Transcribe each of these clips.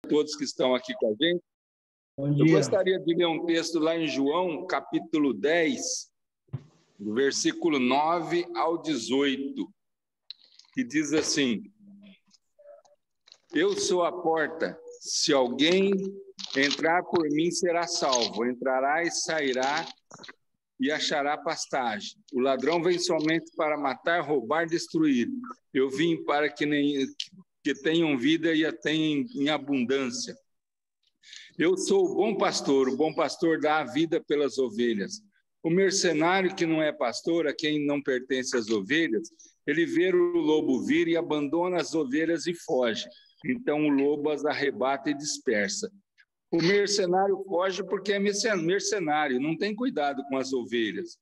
Todos que estão aqui com a gente. Bom dia. Eu gostaria de ler um texto lá em João, capítulo 10, do versículo 9 ao 18, que diz assim: Eu sou a porta, se alguém entrar por mim será salvo, entrará e sairá e achará pastagem. O ladrão vem somente para matar, roubar, destruir. Eu vim para que tenham vida e a tenham em abundância. Eu sou o bom pastor dá a vida pelas ovelhas. O mercenário que não é pastor, a quem não pertence as ovelhas, ele vê o lobo vir e abandona as ovelhas e foge. Então o lobo as arrebata e dispersa. O mercenário foge porque é mercenário, não tem cuidado com as ovelhas.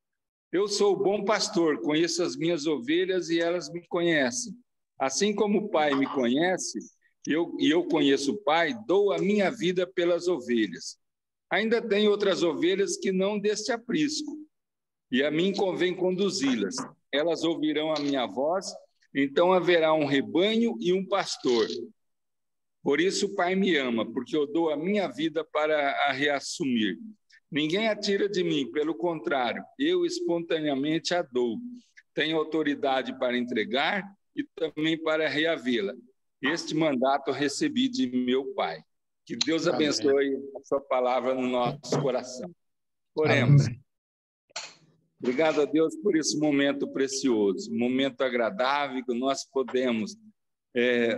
Eu sou o bom pastor, conheço as minhas ovelhas e elas me conhecem. Assim como o Pai me conhece, eu conheço o Pai, dou a minha vida pelas ovelhas. Ainda tem outras ovelhas que não deste aprisco, e a mim convém conduzi-las. Elas ouvirão a minha voz, então haverá um rebanho e um pastor. Por isso o Pai me ama, porque eu dou a minha vida para a reassumir. Ninguém a tira de mim, pelo contrário, eu espontaneamente a dou. Tenho autoridade para entregar e também para reavê-la. Este mandato eu recebi de meu Pai. Que Deus abençoe a sua palavra no nosso coração. Oremos. Amém. Obrigado a Deus por esse momento precioso, um momento agradável que nós podemos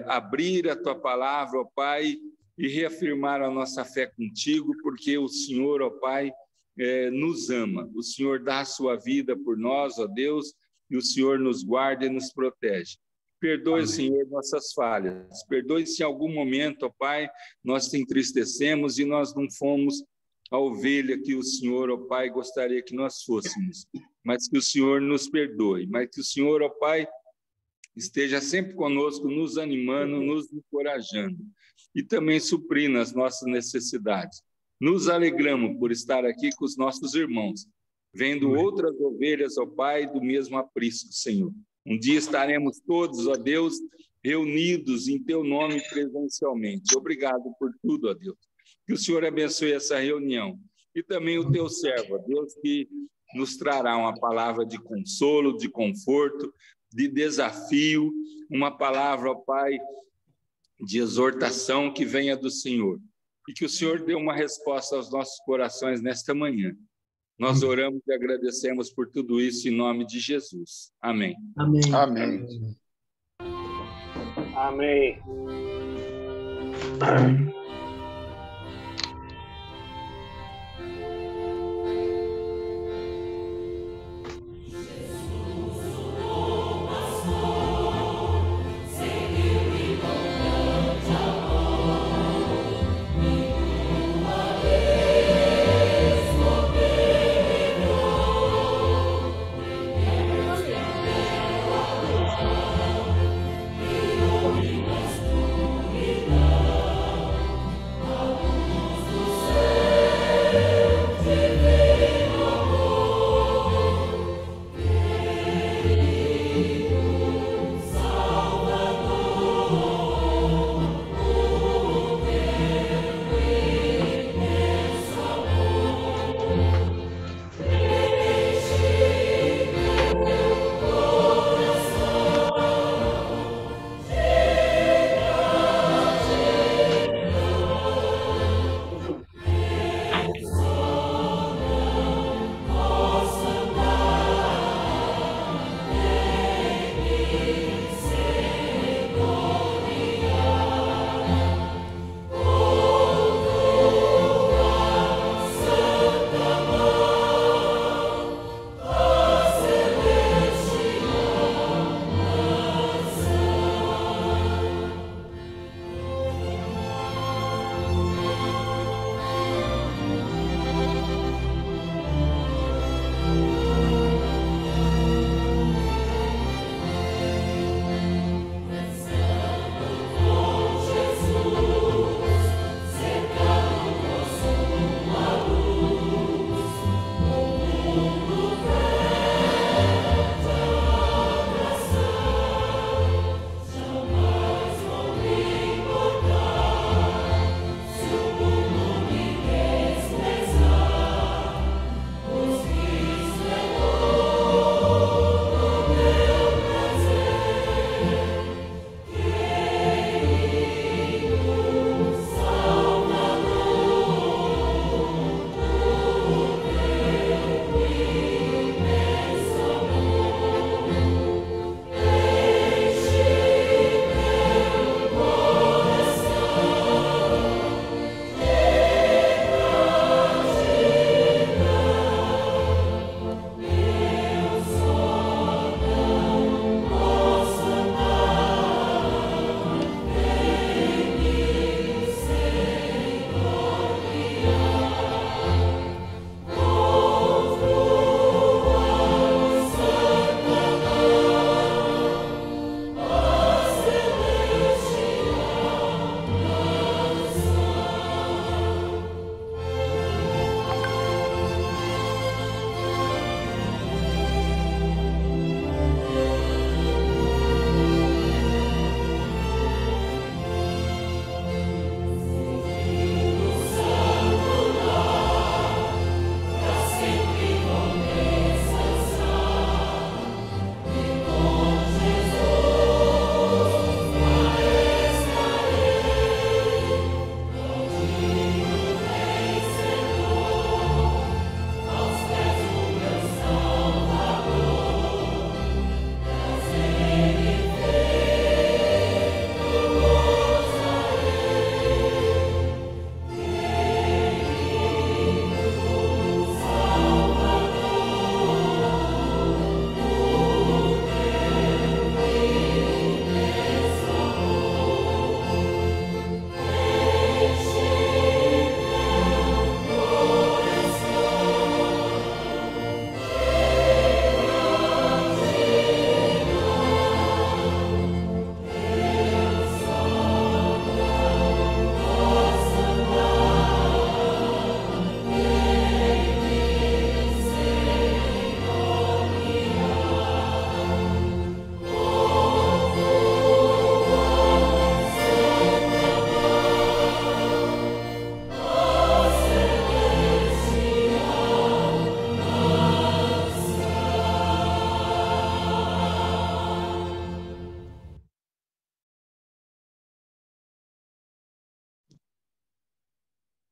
abrir a tua palavra, ó Pai, e reafirmar a nossa fé contigo, porque o Senhor, ó Pai, nos ama. O Senhor dá a sua vida por nós, ó Deus, e o Senhor nos guarda e nos protege. Perdoe, amém, Senhor, nossas falhas. Perdoe se em algum momento, ó Pai, nós te entristecemos e nós não fomos a ovelha que o Senhor, ó Pai, gostaria que nós fôssemos. Mas que o Senhor nos perdoe. Mas que o Senhor, ó Pai, esteja sempre conosco, nos animando, nos encorajando e também suprindo as nossas necessidades. Nos alegramos por estar aqui com os nossos irmãos, vendo outras ovelhas, ó Pai, do mesmo aprisco, Senhor. Um dia estaremos todos, ó Deus, reunidos em teu nome presencialmente. Obrigado por tudo, ó Deus. Que o Senhor abençoe essa reunião. E também o teu servo, ó Deus, que nos trará uma palavra de consolo, de conforto, de desafio, uma palavra, ó Pai, de exortação que venha do Senhor. E que o Senhor dê uma resposta aos nossos corações nesta manhã. Nós oramos e agradecemos por tudo isso em nome de Jesus. Amém. Amém. Amém. Amém. Amém.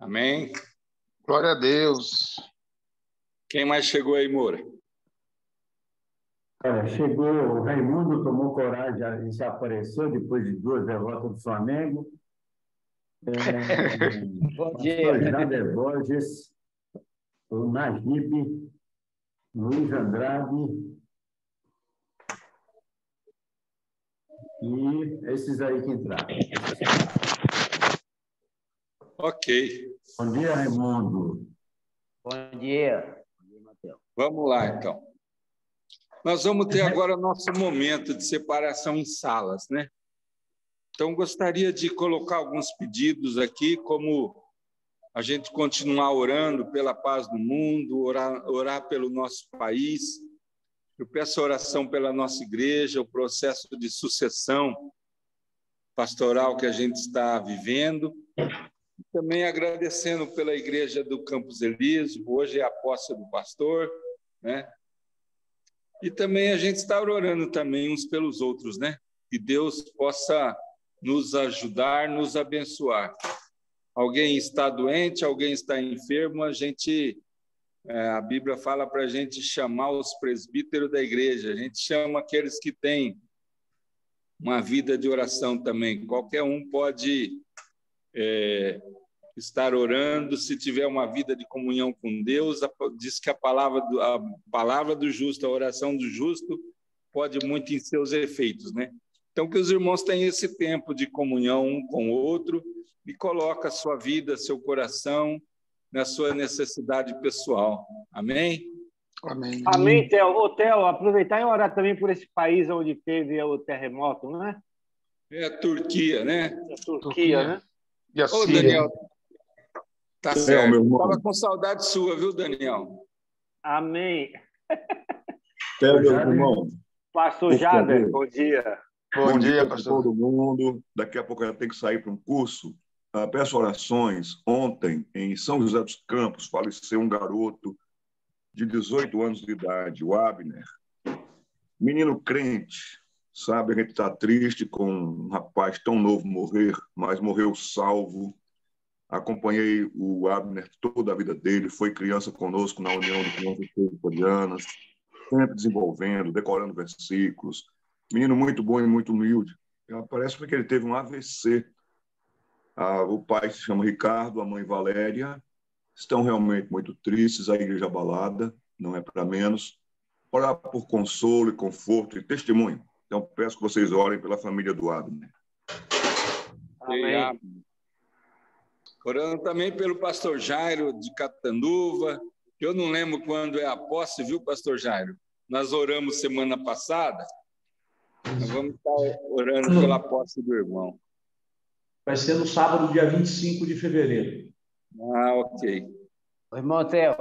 Amém? Glória a Deus. Quem mais chegou aí, Moura? Chegou o Raimundo, tomou coragem e se apareceu depois de 2 derrotas do Flamengo. Bom Pastor dia. Jader Borges, o Najib, Luiz Andrade e esses aí que entraram. Ok. Bom dia, Raimundo. Bom dia. Matheus. Vamos lá, então. Nós vamos ter agora nosso momento de separação em salas, né? Então, gostaria de colocar alguns pedidos aqui, como a gente continuar orando pela paz do mundo, orar pelo nosso país. Eu peço oração pela nossa igreja, o processo de sucessão pastoral que a gente está vivendo. Também agradecendo pela igreja do Campos Elísio, hoje é a posse do pastor, né? E também a gente está orando também uns pelos outros, né? Que Deus possa nos ajudar, nos abençoar. Alguém está doente, alguém está enfermo, a Bíblia fala para a gente chamar os presbíteros da igreja, a gente chama aqueles que têm uma vida de oração também. Qualquer um pode estar orando, se tiver uma vida de comunhão com Deus, diz que a palavra do justo, a oração do justo, pode muito em seus efeitos, né? Então, que os irmãos tenham esse tempo de comunhão um com o outro e coloca a sua vida, seu coração na sua necessidade pessoal. Amém? Amém. Amém, Theo. Ô, Theo, aproveitar e orar também por esse país onde teve o terremoto, não é? É a Turquia, né? A Turquia, né? E a Ô, Síria. Daniel, tá certo. meu irmão. Estava com saudade sua, viu, Daniel? Amém. Meu irmão. Pastor Por Jader, favor. bom dia. Bom dia, para pastor. todo mundo. Daqui a pouco eu tenho que sair para um curso. Peço orações. Ontem, em São José dos Campos, faleceu um garoto de 18 anos de idade, o Abner. Menino crente, sabe? A gente está triste com um rapaz tão novo morrer, mas morreu salvo. Acompanhei o Abner toda a vida dele, foi criança conosco na União de Crianças Presbiterianas, sempre desenvolvendo, decorando versículos. Menino muito bom e muito humilde. Parece que ele teve um AVC. O pai se chama Ricardo, a mãe Valéria. Estão realmente muito tristes, a igreja abalada, não é para menos. Orar por consolo e conforto e testemunho. Então, peço que vocês orem pela família do Abner. Amém. Orando também pelo pastor Jairo de Catanduva. Eu não lembro quando é a posse, viu, pastor Jairo? Nós oramos semana passada. Nós vamos estar orando pela posse do irmão. Vai ser no sábado, dia 25 de fevereiro. Ok. Ô, irmão Theo,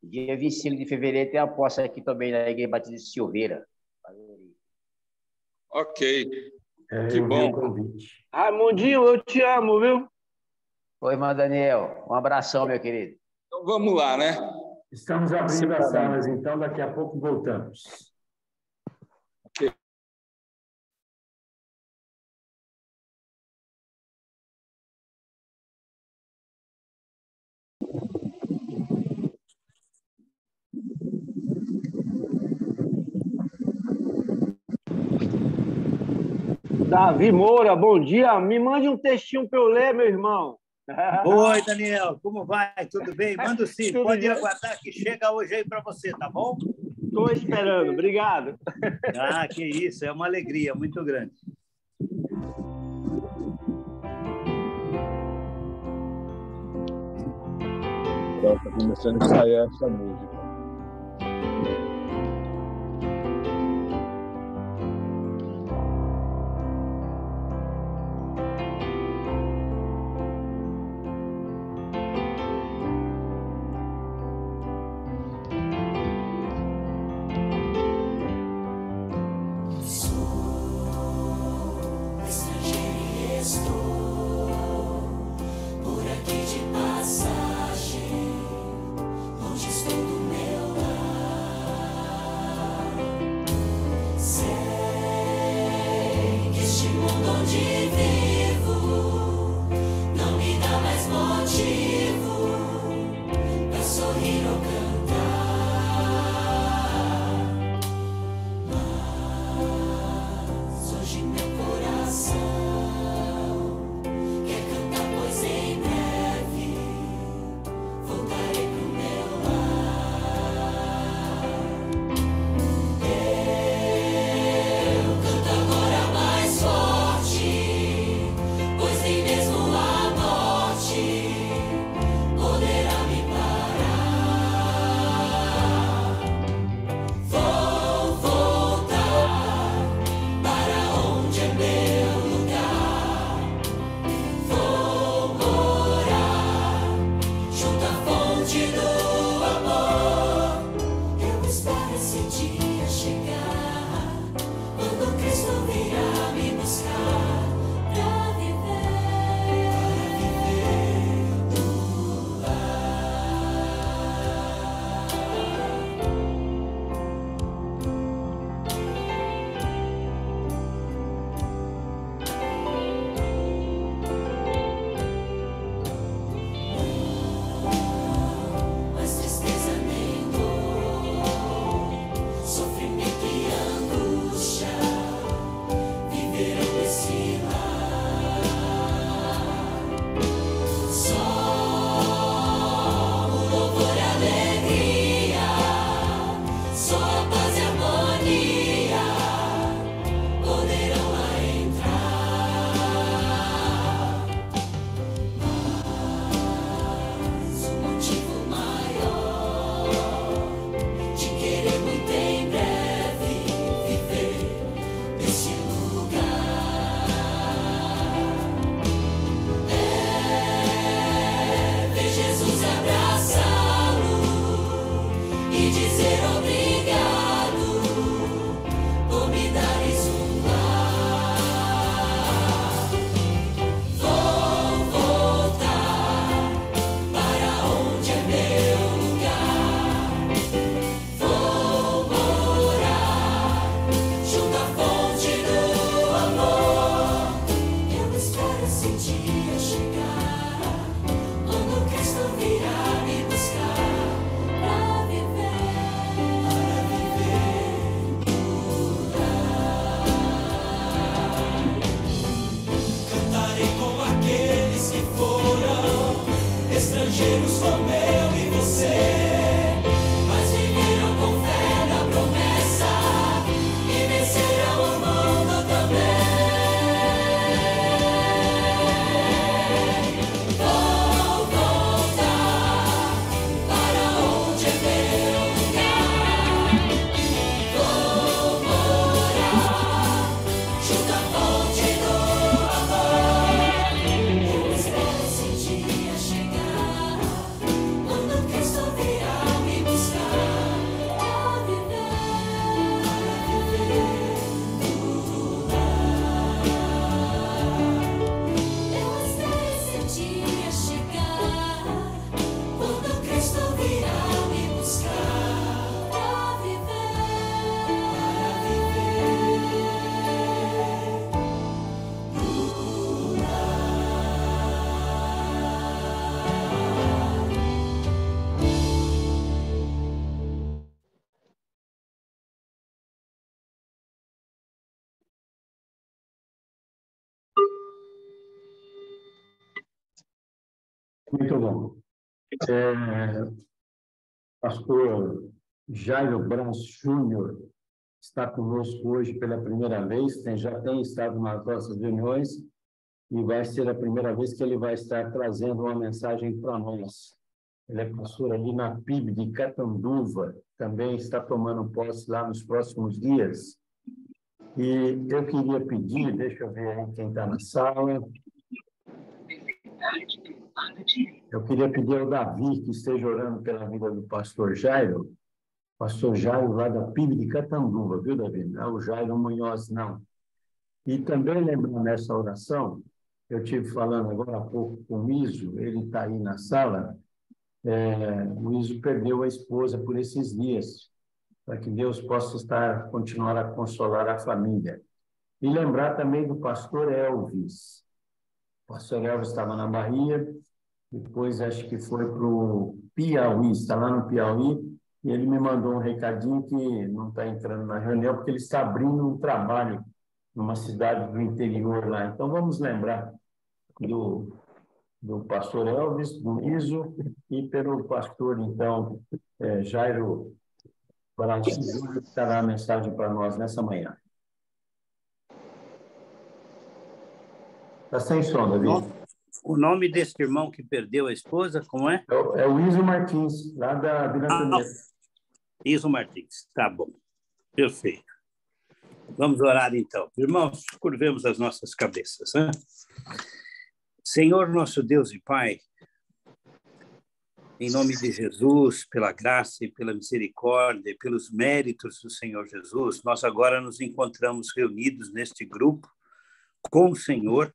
dia 25 de fevereiro tem a posse aqui também na Igreja Batista de Silveira. Ok. Que Eu vi bom. o convite. Raimundinho, eu te amo, viu? Oi, irmão Daniel. Um abração, meu querido. Então vamos lá, né? Estamos abrindo as salas, então daqui a pouco voltamos. Ok. Davi Moura, bom dia. Me mande um textinho para eu ler, meu irmão. Oi, Daniel, como vai? Tudo bem? Manda sim, Tudo pode bem. aguardar que chega hoje aí para você, tá bom? Estou esperando, obrigado. Ah, que isso, é uma alegria muito grande. Está começando a ensaiar essa música. Por aqui de passagem, longe estou do meu Muito bom. Pastor Jairo Brans Júnior está conosco hoje pela primeira vez, já tem estado nas nossas reuniões e vai ser a primeira vez que ele vai estar trazendo uma mensagem para nós. Ele é pastor ali na PIB de Catanduva, também está tomando posse lá nos próximos dias. E eu queria pedir, deixa eu ver aí quem está na sala. Eu queria pedir ao Davi que esteja orando pela vida do pastor Jairo lá da PIB de Catanduva, viu, Davi? Não é o Jairo Munhoz, não. E também lembrando nessa oração, eu estive falando agora há pouco com o Iso, ele está aí na sala, o Iso perdeu a esposa por esses dias, para que Deus possa continuar a consolar a família. E lembrar também do pastor Elvis. O pastor Elvis estava na Bahia, depois acho que foi para o Piauí, está lá no Piauí, e ele me mandou um recadinho que não está entrando na reunião, porque ele está abrindo um trabalho numa cidade do interior lá. Então, vamos lembrar do pastor Elvis, do Iso, e pelo pastor, então, Jairo Brasília, que estará a mensagem para nós nessa manhã. Está sem som, Davi. O nome desse irmão que perdeu a esposa, como é? É o Iso Martins, lá da Vila Caneta. Iso Martins, tá bom. Perfeito. Vamos orar então. Irmãos, curvemos as nossas cabeças. Hein? Senhor, nosso Deus e Pai, em nome de Jesus, pela graça e pela misericórdia, e pelos méritos do Senhor Jesus, nós agora nos encontramos reunidos neste grupo com o Senhor,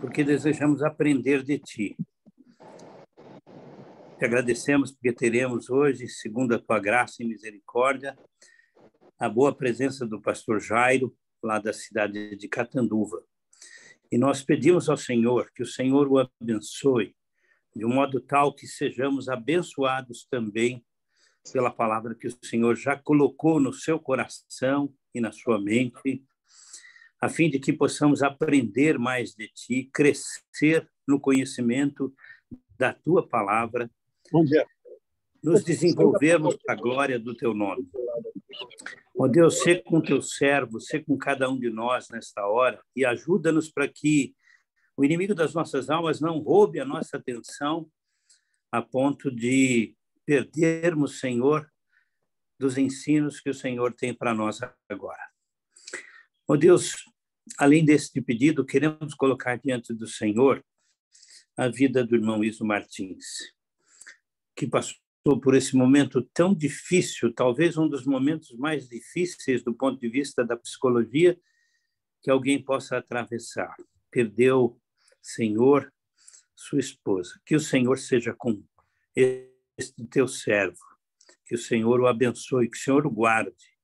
porque desejamos aprender de Ti. Te agradecemos porque teremos hoje, segundo a Tua graça e misericórdia, a boa presença do pastor Jairo, lá da cidade de Catanduva. E nós pedimos ao Senhor que o Senhor o abençoe, de um modo tal que sejamos abençoados também pela palavra que o Senhor já colocou no seu coração e na sua mente, a fim de que possamos aprender mais de Ti, crescer no conhecimento da Tua palavra, nos desenvolvermos para a glória do Teu nome. Ó Deus, sê com Teu servo, sê com cada um de nós nesta hora e ajuda-nos para que o inimigo das nossas almas não roube a nossa atenção a ponto de perdermos, Senhor, dos ensinos que o Senhor tem para nós agora. Ó Deus, além deste pedido, queremos colocar diante do Senhor a vida do irmão Iso Martins, que passou por esse momento tão difícil, talvez um dos momentos mais difíceis do ponto de vista da psicologia que alguém possa atravessar. Perdeu, Senhor, sua esposa. Que o Senhor seja com este teu servo, que o Senhor o abençoe, que o Senhor o guarde,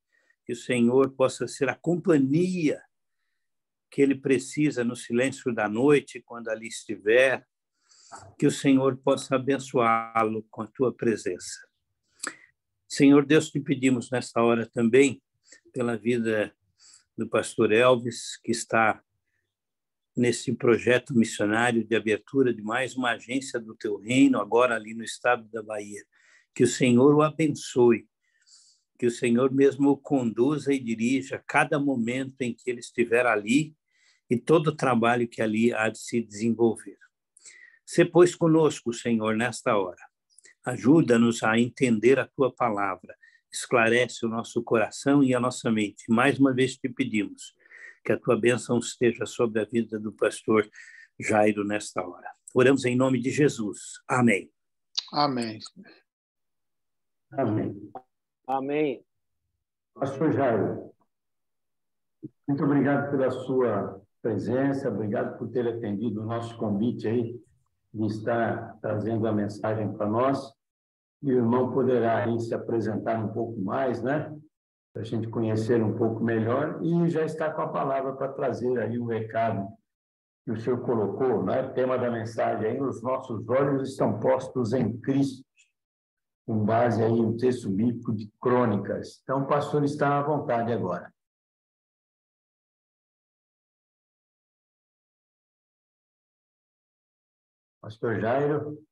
que o Senhor possa ser a companhia que ele precisa no silêncio da noite, quando ali estiver, que o Senhor possa abençoá-lo com a tua presença. Senhor Deus, te pedimos nesta hora também pela vida do pastor Elvis, que está nesse projeto missionário de abertura de mais uma agência do Teu Reino, agora ali no estado da Bahia. Que o Senhor o abençoe, que o Senhor mesmo o conduza e dirija cada momento em que ele estiver ali e todo o trabalho que ali há de se desenvolver. Sê, pois, conosco, Senhor, nesta hora. Ajuda-nos a entender a Tua palavra, esclarece o nosso coração e a nossa mente. Mais uma vez te pedimos que a Tua bênção esteja sobre a vida do pastor Jairo nesta hora. Oramos em nome de Jesus. Amém. Amém. Amém. Amém. Pastor Jairo, muito obrigado pela sua presença, obrigado por ter atendido o nosso convite aí, de estar trazendo a mensagem para nós. E o irmão poderá aí se apresentar um pouco mais, né? Para a gente conhecer um pouco melhor, e já está com a palavra para trazer aí o recado que o senhor colocou, né? O tema da mensagem aí: os nossos olhos estão postos em Cristo, com base aí no texto bíblico de Crônicas. Então, o pastor está à vontade agora. Pastor Jairo.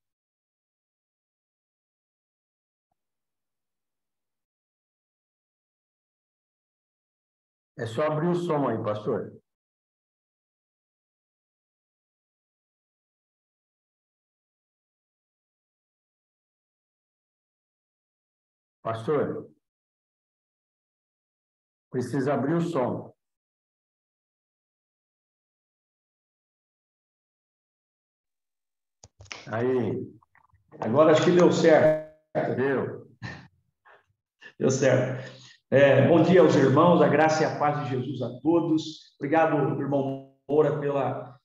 É só abrir o som aí, pastor. Pastor, precisa abrir o som. Aí. Agora acho que deu certo. Deu certo. Bom dia aos irmãos, a graça e a paz de Jesus a todos. Obrigado, irmão Moura, pela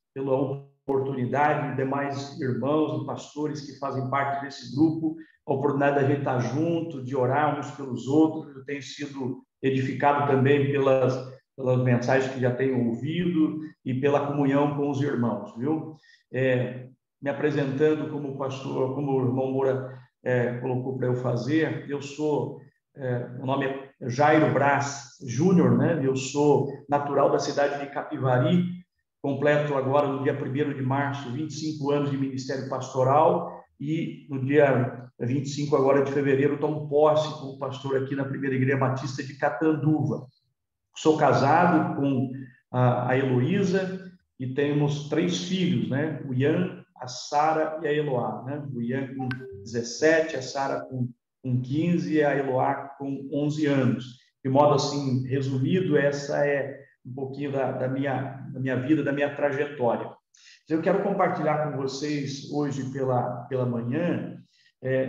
oportunidade, demais irmãos e pastores que fazem parte desse grupo, a oportunidade da gente estar junto, de orar uns pelos outros. Eu tenho sido edificado também pelas mensagens que já tenho ouvido e pela comunhão com os irmãos, viu? Me apresentando como pastor, como o irmão Moura colocou para eu fazer, eu sou, o nome é Jairo Braz Júnior, né? Eu sou natural da cidade de Capivari, completo agora no dia 1º de março, 25 anos de ministério pastoral, e no dia 25 agora de fevereiro tomo posse como pastor aqui na Primeira Igreja Batista de Catanduva. Sou casado com a Heloísa e temos 3 filhos, né? O Ian, a Sara e a Eloá, né? O Ian com 17, a Sara com 15 e a Eloá com 11 anos. De modo assim, resumido, essa é um pouquinho da minha vida, da minha trajetória. Eu quero compartilhar com vocês hoje pela manhã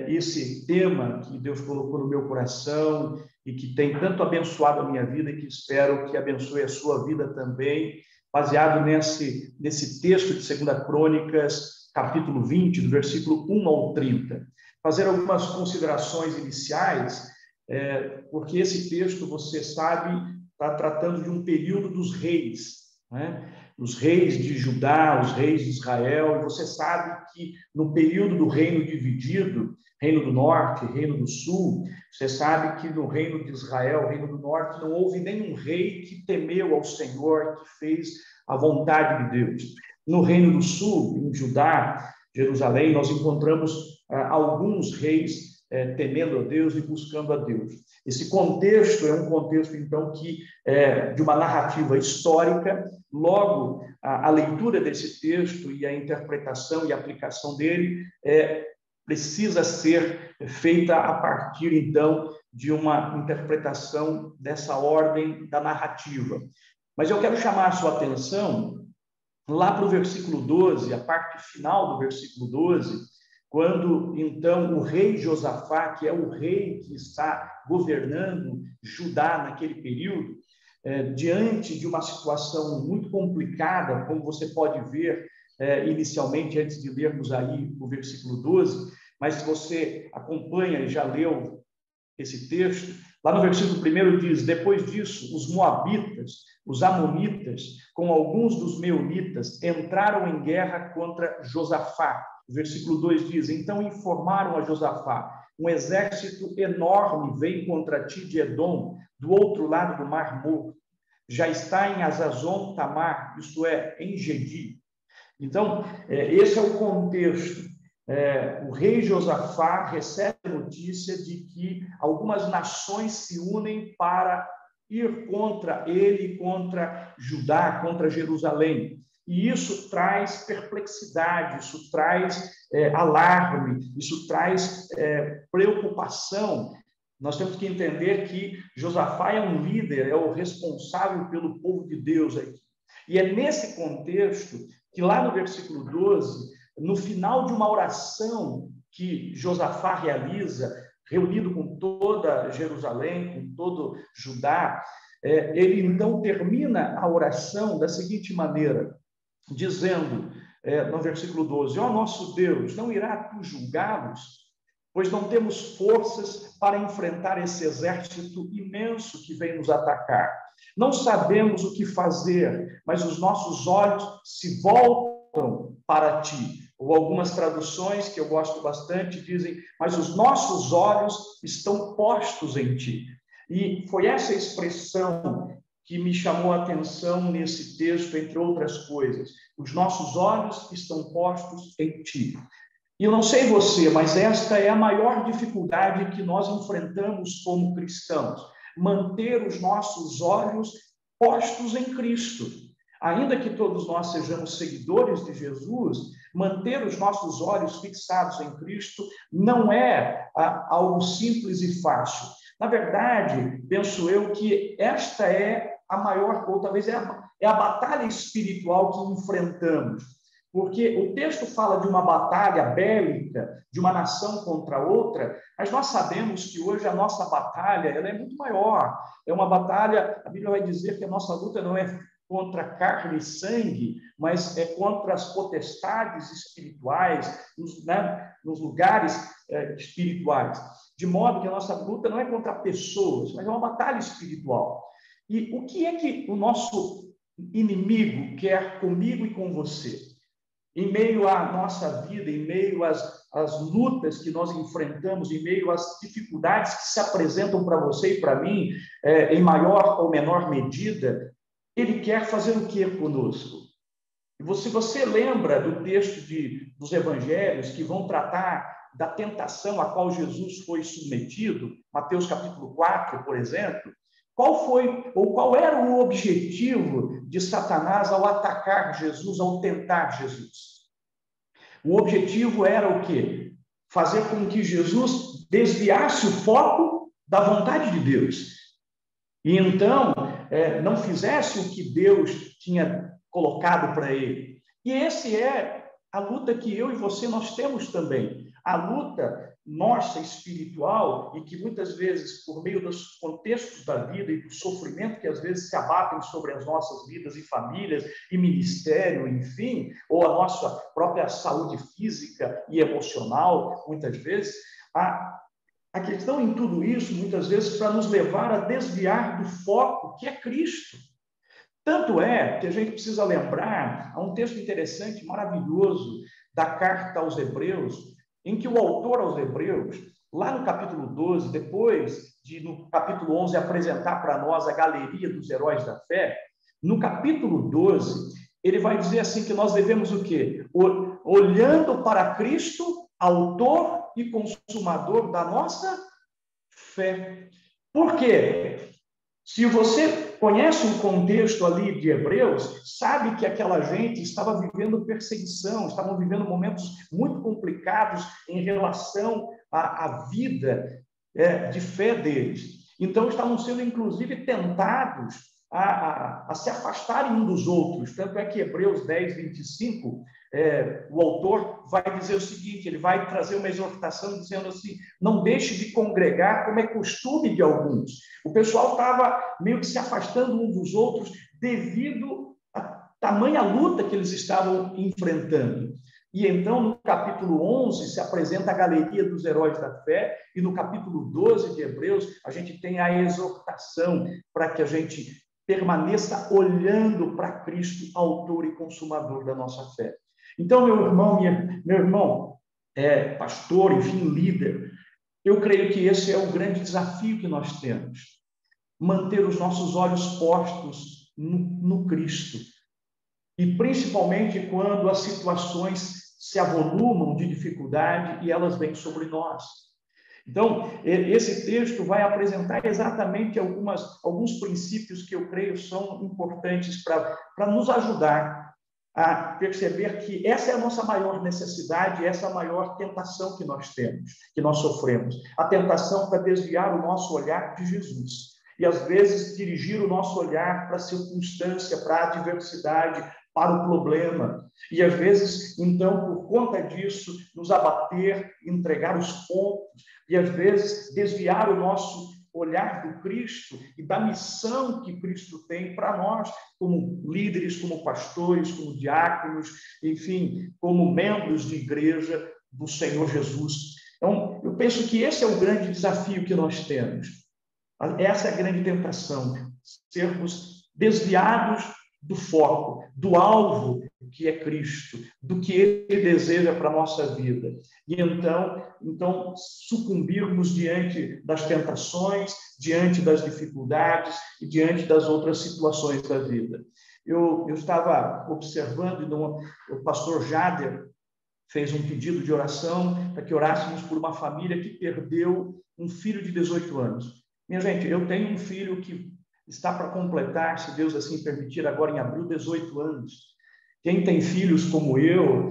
esse tema que Deus colocou no meu coração e que tem tanto abençoado a minha vida e que espero que abençoe a sua vida também, baseado nesse texto de 2 Crônicas, capítulo 20, do versículo 1 ao 30. Fazer algumas considerações iniciais, porque esse texto, você sabe, está tratando de um período dos reis, né? Os reis de Judá, os reis de Israel, e você sabe que no período do reino dividido, reino do norte, reino do sul, você sabe que no reino de Israel, reino do norte, não houve nenhum rei que temeu ao Senhor, que fez a vontade de Deus. No reino do sul, em Judá, Jerusalém, nós encontramos alguns reis temendo a Deus e buscando a Deus. Esse contexto é um contexto, então, que de uma narrativa histórica. Logo, a leitura desse texto e a interpretação e a aplicação dele precisa ser feita a partir, então, de uma interpretação dessa ordem da narrativa. Mas eu quero chamar a sua atenção lá para o versículo 12, a parte final do versículo 12, quando, então, o rei Josafá, que é o rei que está governando Judá naquele período, diante de uma situação muito complicada, como você pode ver inicialmente, antes de lermos aí o versículo 12, mas se você acompanha e já leu esse texto, lá no versículo 1 diz: depois disso, os moabitas, os amonitas, com alguns dos meunitas, entraram em guerra contra Josafá. O versículo 2 diz: então informaram a Josafá: um exército enorme vem contra ti de Edom, do outro lado do Mar Morto. já está em Azazon Tamar, isto é, em Gedi. Então, esse é o contexto. O rei Josafá recebe a notícia de que algumas nações se unem para ir contra ele, contra Judá, contra Jerusalém. E isso traz perplexidade, isso traz alarme, isso traz preocupação. Nós temos que entender que Josafá é um líder, é o responsável pelo povo de Deus aqui. E é nesse contexto que lá no versículo 12, no final de uma oração que Josafá realiza, reunido com toda Jerusalém, com todo Judá, ele então termina a oração da seguinte maneira, dizendo, no versículo 12, ó nosso Deus, não irá tu julgá-los? Pois não temos forças para enfrentar esse exército imenso que vem nos atacar. Não sabemos o que fazer, mas os nossos olhos se voltam para ti. Ou algumas traduções que eu gosto bastante dizem, mas os nossos olhos estão postos em ti. E foi essa expressão que me chamou a atenção nesse texto, entre outras coisas. Os nossos olhos estão postos em ti. E eu não sei você, mas esta é a maior dificuldade que nós enfrentamos como cristãos. Manter os nossos olhos postos em Cristo. Ainda que todos nós sejamos seguidores de Jesus, manter os nossos olhos fixados em Cristo não é algo simples e fácil. Na verdade, penso eu que esta é a maior, ou talvez é a batalha espiritual que enfrentamos. Porque o texto fala de uma batalha bélica, de uma nação contra outra, mas nós sabemos que hoje a nossa batalha ela é muito maior. É uma batalha, a Bíblia vai dizer que a nossa luta não é contra carne e sangue, mas é contra as potestades espirituais, nos lugares espirituais. De modo que a nossa luta não é contra pessoas, mas é uma batalha espiritual. E o que é que o nosso inimigo quer comigo e com você? Em meio à nossa vida, em meio às lutas que nós enfrentamos, em meio às dificuldades que se apresentam para você e para mim, em maior ou menor medida, ele quer fazer o que conosco? Se você lembra do texto dos evangelhos que vão tratar da tentação a qual Jesus foi submetido, Mateus capítulo 4, por exemplo, qual era o objetivo de Satanás ao atacar Jesus, ao tentar Jesus? O objetivo era o quê? Fazer com que Jesus desviasse o foco da vontade de Deus. E então, não fizesse o que Deus tinha colocado para ele. E essa é a luta que eu e você nós temos também. A luta nossa espiritual e que muitas vezes, por meio dos contextos da vida e do sofrimento que às vezes se abatem sobre as nossas vidas e famílias e ministério, enfim, ou a nossa própria saúde física e emocional, muitas vezes, a questão em tudo isso, muitas vezes, para nos levar a desviar do foco que é Cristo. Tanto é que a gente precisa lembrar, há um texto interessante, maravilhoso, da carta aos Hebreus, em que o autor aos Hebreus, lá no capítulo 12, depois de no capítulo 11 apresentar para nós a galeria dos heróis da fé, no capítulo 12, ele vai dizer assim que nós devemos o quê? Olhando para Cristo, autor e consumador da nossa fé. Por quê? Se você conhece o contexto ali de Hebreus, sabe que aquela gente estava vivendo perseguição, estavam vivendo momentos muito complicados em relação à vida de fé deles. Então, estavam sendo, inclusive, tentados a se afastarem um dos outros. Tanto é que Hebreus 10, 25, o autor vai dizer o seguinte, ele vai trazer uma exortação dizendo assim, não deixe de congregar como é costume de alguns. O pessoal estava meio que se afastando um dos outros devido à tamanha luta que eles estavam enfrentando. E então, no capítulo 11, se apresenta a galeria dos heróis da fé, e no capítulo 12 de Hebreus, a gente tem a exortação para que a gente permaneça olhando para Cristo, autor e consumador da nossa fé. Então, meu irmão, pastor, enfim, líder, eu creio que esse é o grande desafio que nós temos. Manter os nossos olhos postos no Cristo. E principalmente quando as situações se avolumam de dificuldade e elas vêm sobre nós. Então, esse texto vai apresentar exatamente alguns princípios que eu creio são importantes para nos ajudar a perceber que essa é a nossa maior necessidade, essa é a maior tentação que nós temos, que nós sofremos. A tentação para desviar o nosso olhar de Jesus. E, às vezes, dirigir o nosso olhar para a circunstância, para a adversidade, para o problema. E, às vezes, então, por conta disso, nos abater, entregar os pontos, e, às vezes, desviar o nosso olhar do Cristo e da missão que Cristo tem para nós, como líderes, como pastores, como diáconos, enfim, como membros de igreja do Senhor Jesus. Então, eu penso que esse é o grande desafio que nós temos. Essa é a grande tentação, sermos desviados do foco, do alvo que é Cristo, do que Ele deseja para a nossa vida. E então sucumbirmos diante das tentações, diante das dificuldades e diante das outras situações da vida. Eu estava observando, e o pastor Jader fez um pedido de oração para que orássemos por uma família que perdeu um filho de 18 anos. Minha gente, eu tenho um filho que está para completar, se Deus assim permitir, agora em abril, 18 anos. Quem tem filhos como eu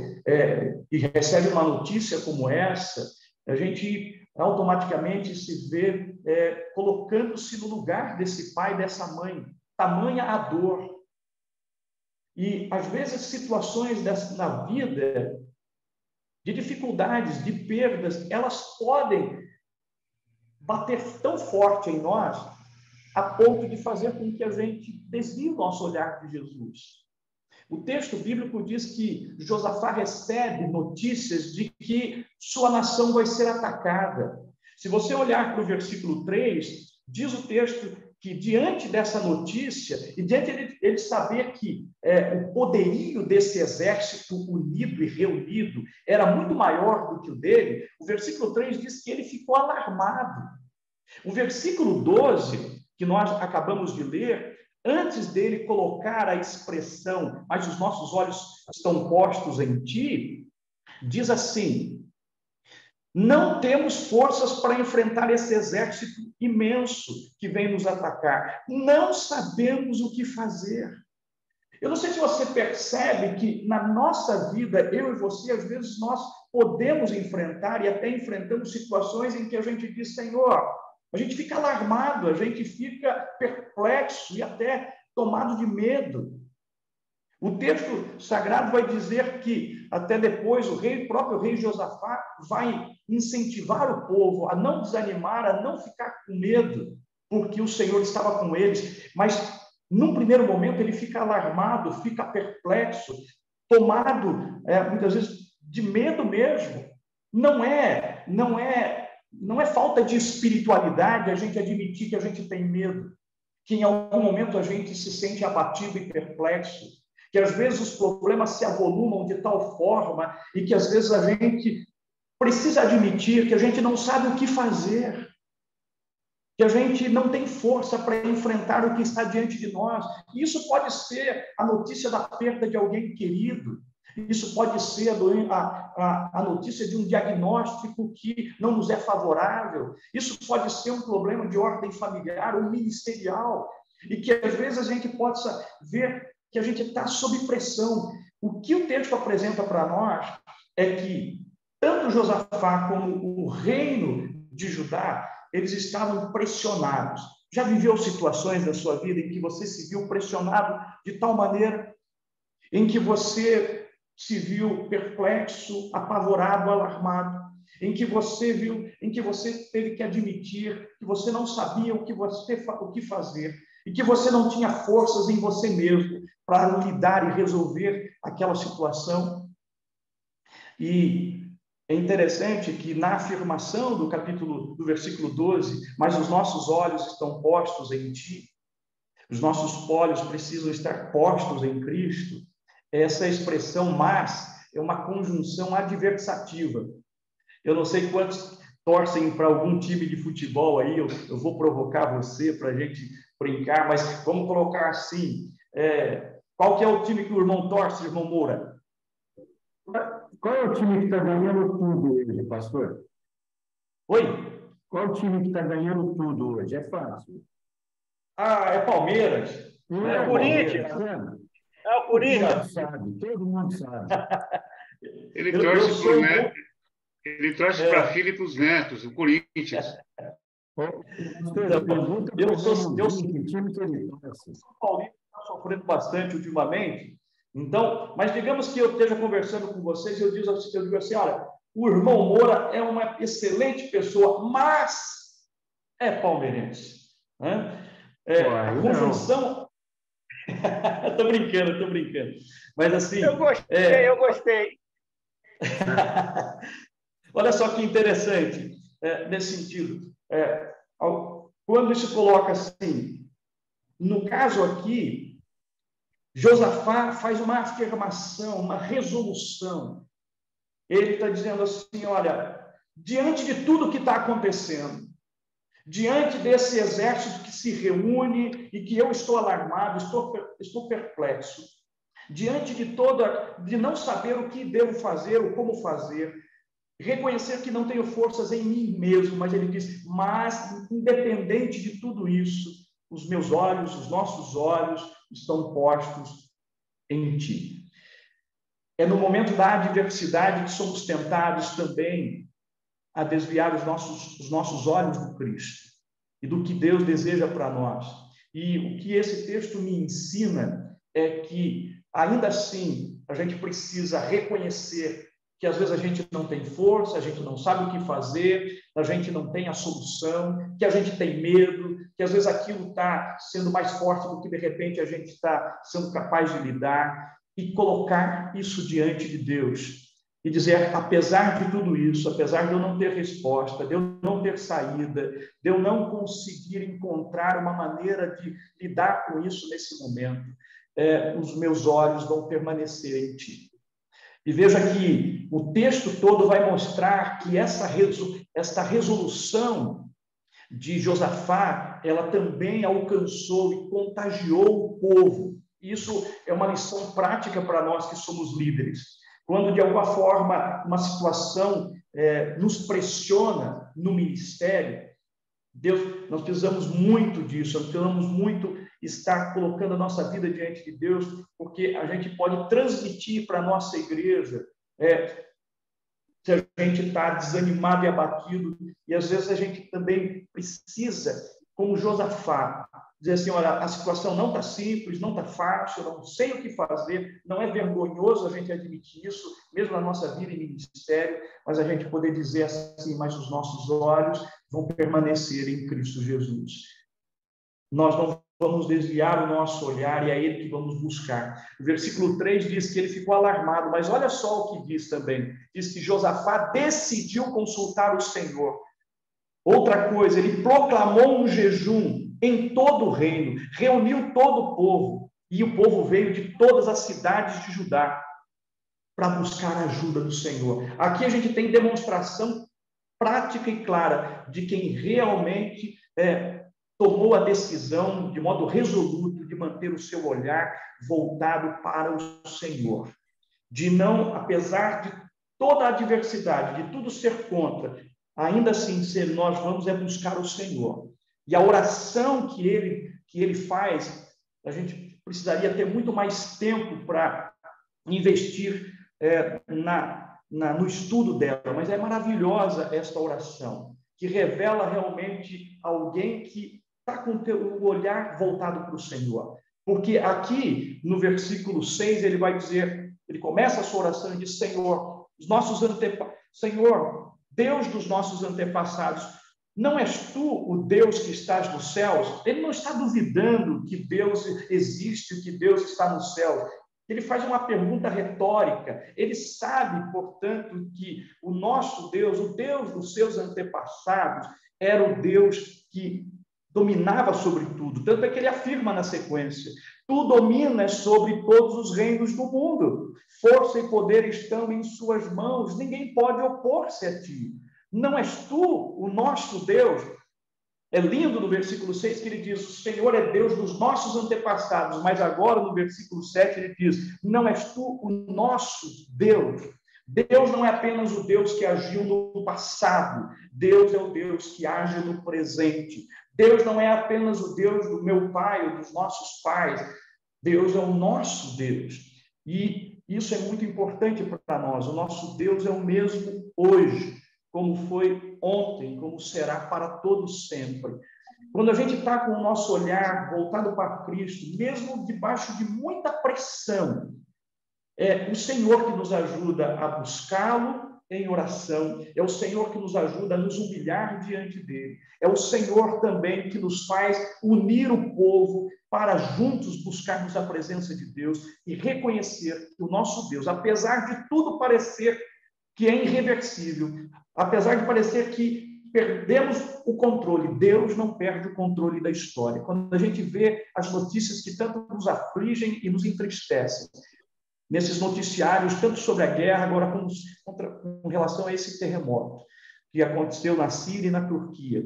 e recebe uma notícia como essa, a gente automaticamente se vê colocando-se no lugar desse pai, dessa mãe. Tamanha a dor. E, às vezes, situações na vida, de dificuldades, de perdas, elas podem bater tão forte em nós, a ponto de fazer com que a gente desvie o nosso olhar de Jesus. O texto bíblico diz que Josafá recebe notícias de que sua nação vai ser atacada. Se você olhar para o versículo 3, diz o texto que diante dessa notícia, e diante ele saber que o poderio desse exército unido e reunido era muito maior do que o dele, o versículo 3 diz que ele ficou alarmado. O versículo 12, que nós acabamos de ler, antes dele colocar a expressão, mas os nossos olhos estão postos em ti, diz assim: não temos forças para enfrentar esse exército imenso que vem nos atacar. Não sabemos o que fazer. Eu não sei se você percebe que na nossa vida, eu e você, às vezes nós podemos enfrentar e até enfrentamos situações em que a gente diz: Senhor, a gente fica alarmado, a gente fica perplexo e até tomado de medo. O texto sagrado vai dizer que, até depois, o próprio rei Josafá vai incentivar o povo a não desanimar, a não ficar com medo, porque o Senhor estava com eles. Mas, num primeiro momento, ele fica alarmado, fica perplexo, tomado, muitas vezes, de medo mesmo. Não é falta de espiritualidade a gente admitir que a gente tem medo, que em algum momento a gente se sente abatido e perplexo, que às vezes os problemas se avolumam de tal forma e que às vezes a gente precisa admitir que a gente não sabe o que fazer, que a gente não tem força para enfrentar o que está diante de nós. E isso pode ser a notícia da perda de alguém querido, isso pode ser a notícia de um diagnóstico que não nos é favorável, isso pode ser um problema de ordem familiar ou ministerial, e que às vezes a gente possa ver que a gente está sob pressão. O que o texto apresenta para nós é que tanto Josafá como o reino de Judá, eles estavam pressionados. Já viveu situações da sua vida em que você se viu pressionado de tal maneira em que você se viu perplexo, apavorado, alarmado, em que você teve que admitir que você não sabia o que fazer e que você não tinha forças em você mesmo para lidar e resolver aquela situação. E é interessante que na afirmação do versículo 12, mas os nossos olhos estão postos em ti, os nossos olhos precisam estar postos em Cristo. Essa expressão mas é uma conjunção adversativa. Eu não sei quantos torcem para algum time de futebol aí, eu vou provocar você para a gente brincar, mas vamos colocar assim, qual que é o time que o irmão torce, irmão Moura? Qual é o time que está ganhando tudo hoje, pastor? Oi? Qual é o time que está ganhando tudo hoje? É fácil. É Palmeiras. É o Corinthians. É o Corinthians. Todo mundo sabe. Ele torce para o neto. Ele torce para a filha e para os netos, o Corinthians. Que time que ele torce? O Paulinho está sofrendo bastante ultimamente. Então, mas digamos que eu esteja conversando com vocês, eu digo assim, olha, o irmão Moura é uma excelente pessoa, mas é palmeirense. Né? A conjunção... Estou brincando. Mas assim... Eu gostei. Olha só que interessante, nesse sentido. Quando se coloca assim, no caso aqui, Josafá faz uma afirmação, uma resolução. Ele está dizendo assim, olha, diante de tudo que está acontecendo, diante desse exército que se reúne e que eu estou alarmado, estou perplexo, diante de não saber o que devo fazer, ou como fazer, reconhecer que não tenho forças em mim mesmo, mas ele diz, mas independente de tudo isso, os meus olhos, os nossos olhos estão postos em ti. É no momento da adversidade que somos tentados também a desviar os nossos olhos do Cristo e do que Deus deseja para nós. E o que esse texto me ensina é que, ainda assim, a gente precisa reconhecer que às vezes a gente não tem força, a gente não sabe o que fazer, a gente não tem a solução, que a gente tem medo, que às vezes aquilo está sendo mais forte do que de repente a gente está sendo capaz de lidar, e colocar isso diante de Deus e dizer, apesar de tudo isso, apesar de eu não ter resposta, de eu não ter saída, de eu não conseguir encontrar uma maneira de lidar com isso nesse momento, os meus olhos vão permanecer em ti. E veja que o texto todo vai mostrar que esta resolução de Josafá, ela também alcançou e contagiou o povo. Isso é uma lição prática para nós que somos líderes. Quando, de alguma forma, uma situação nos pressiona no ministério, nós precisamos muito disso, nós precisamos muito estar colocando a nossa vida diante de Deus, porque a gente pode transmitir para a nossa igreja se a gente está desanimado e abatido, e às vezes a gente também precisa, como Josafá, dizer assim, olha, a situação não está simples, não está fácil, eu não sei o que fazer, não é vergonhoso a gente admitir isso, mesmo na nossa vida e ministério, mas a gente poder dizer assim, mas os nossos olhos vão permanecer em Cristo Jesus. Nós não vamos desviar o nosso olhar e é Ele que vamos buscar. O versículo 3 diz que ele ficou alarmado, mas olha só o que diz também. Diz que Josafá decidiu consultar o Senhor. Outra coisa, ele proclamou um jejum em todo o reino, reuniu todo o povo, e o povo veio de todas as cidades de Judá para buscar a ajuda do Senhor. Aqui a gente tem demonstração prática e clara de quem realmente tomou a decisão de modo resoluto de manter o seu olhar voltado para o Senhor, de não, apesar de toda a adversidade, de tudo ser contra, ainda assim, nós vamos buscar o Senhor. E a oração que ele faz, a gente precisaria ter muito mais tempo para investir no estudo dela, mas é maravilhosa esta oração, que revela realmente alguém que está com o olhar voltado para o Senhor. Porque aqui, no versículo 6, ele vai dizer, ele começa a sua oração e diz, Senhor, Senhor, Deus dos nossos antepassados, não és tu o Deus que estás nos céus? Ele não está duvidando que Deus existe, que Deus está no céu. Ele faz uma pergunta retórica. Ele sabe, portanto, que o nosso Deus, o Deus dos seus antepassados, era o Deus que dominava sobre tudo. Tanto é que ele afirma na sequência, tu dominas sobre todos os reinos do mundo. Força e poder estão em suas mãos. Ninguém pode opor-se a ti. Não és tu o nosso Deus? É lindo no versículo 6 que ele diz: o Senhor é Deus dos nossos antepassados, mas agora no versículo 7 ele diz: não és tu o nosso Deus. Deus não é apenas o Deus que agiu no passado, Deus é o Deus que age no presente. Deus não é apenas o Deus do meu pai ou dos nossos pais, Deus é o nosso Deus. E isso é muito importante para nós. O nosso Deus é o mesmo hoje, como foi ontem, como será para todos sempre. Quando a gente está com o nosso olhar voltado para Cristo, mesmo debaixo de muita pressão, é o Senhor que nos ajuda a buscá-lo em oração, é o Senhor que nos ajuda a nos humilhar diante dele, é o Senhor também que nos faz unir o povo para juntos buscarmos a presença de Deus e reconhecer que o nosso Deus, apesar de tudo parecer que é irreversível, apesar de parecer que perdemos o controle, Deus não perde o controle da história. Quando a gente vê as notícias que tanto nos afligem e nos entristecem, nesses noticiários, tanto sobre a guerra, agora com relação a esse terremoto que aconteceu na Síria e na Turquia,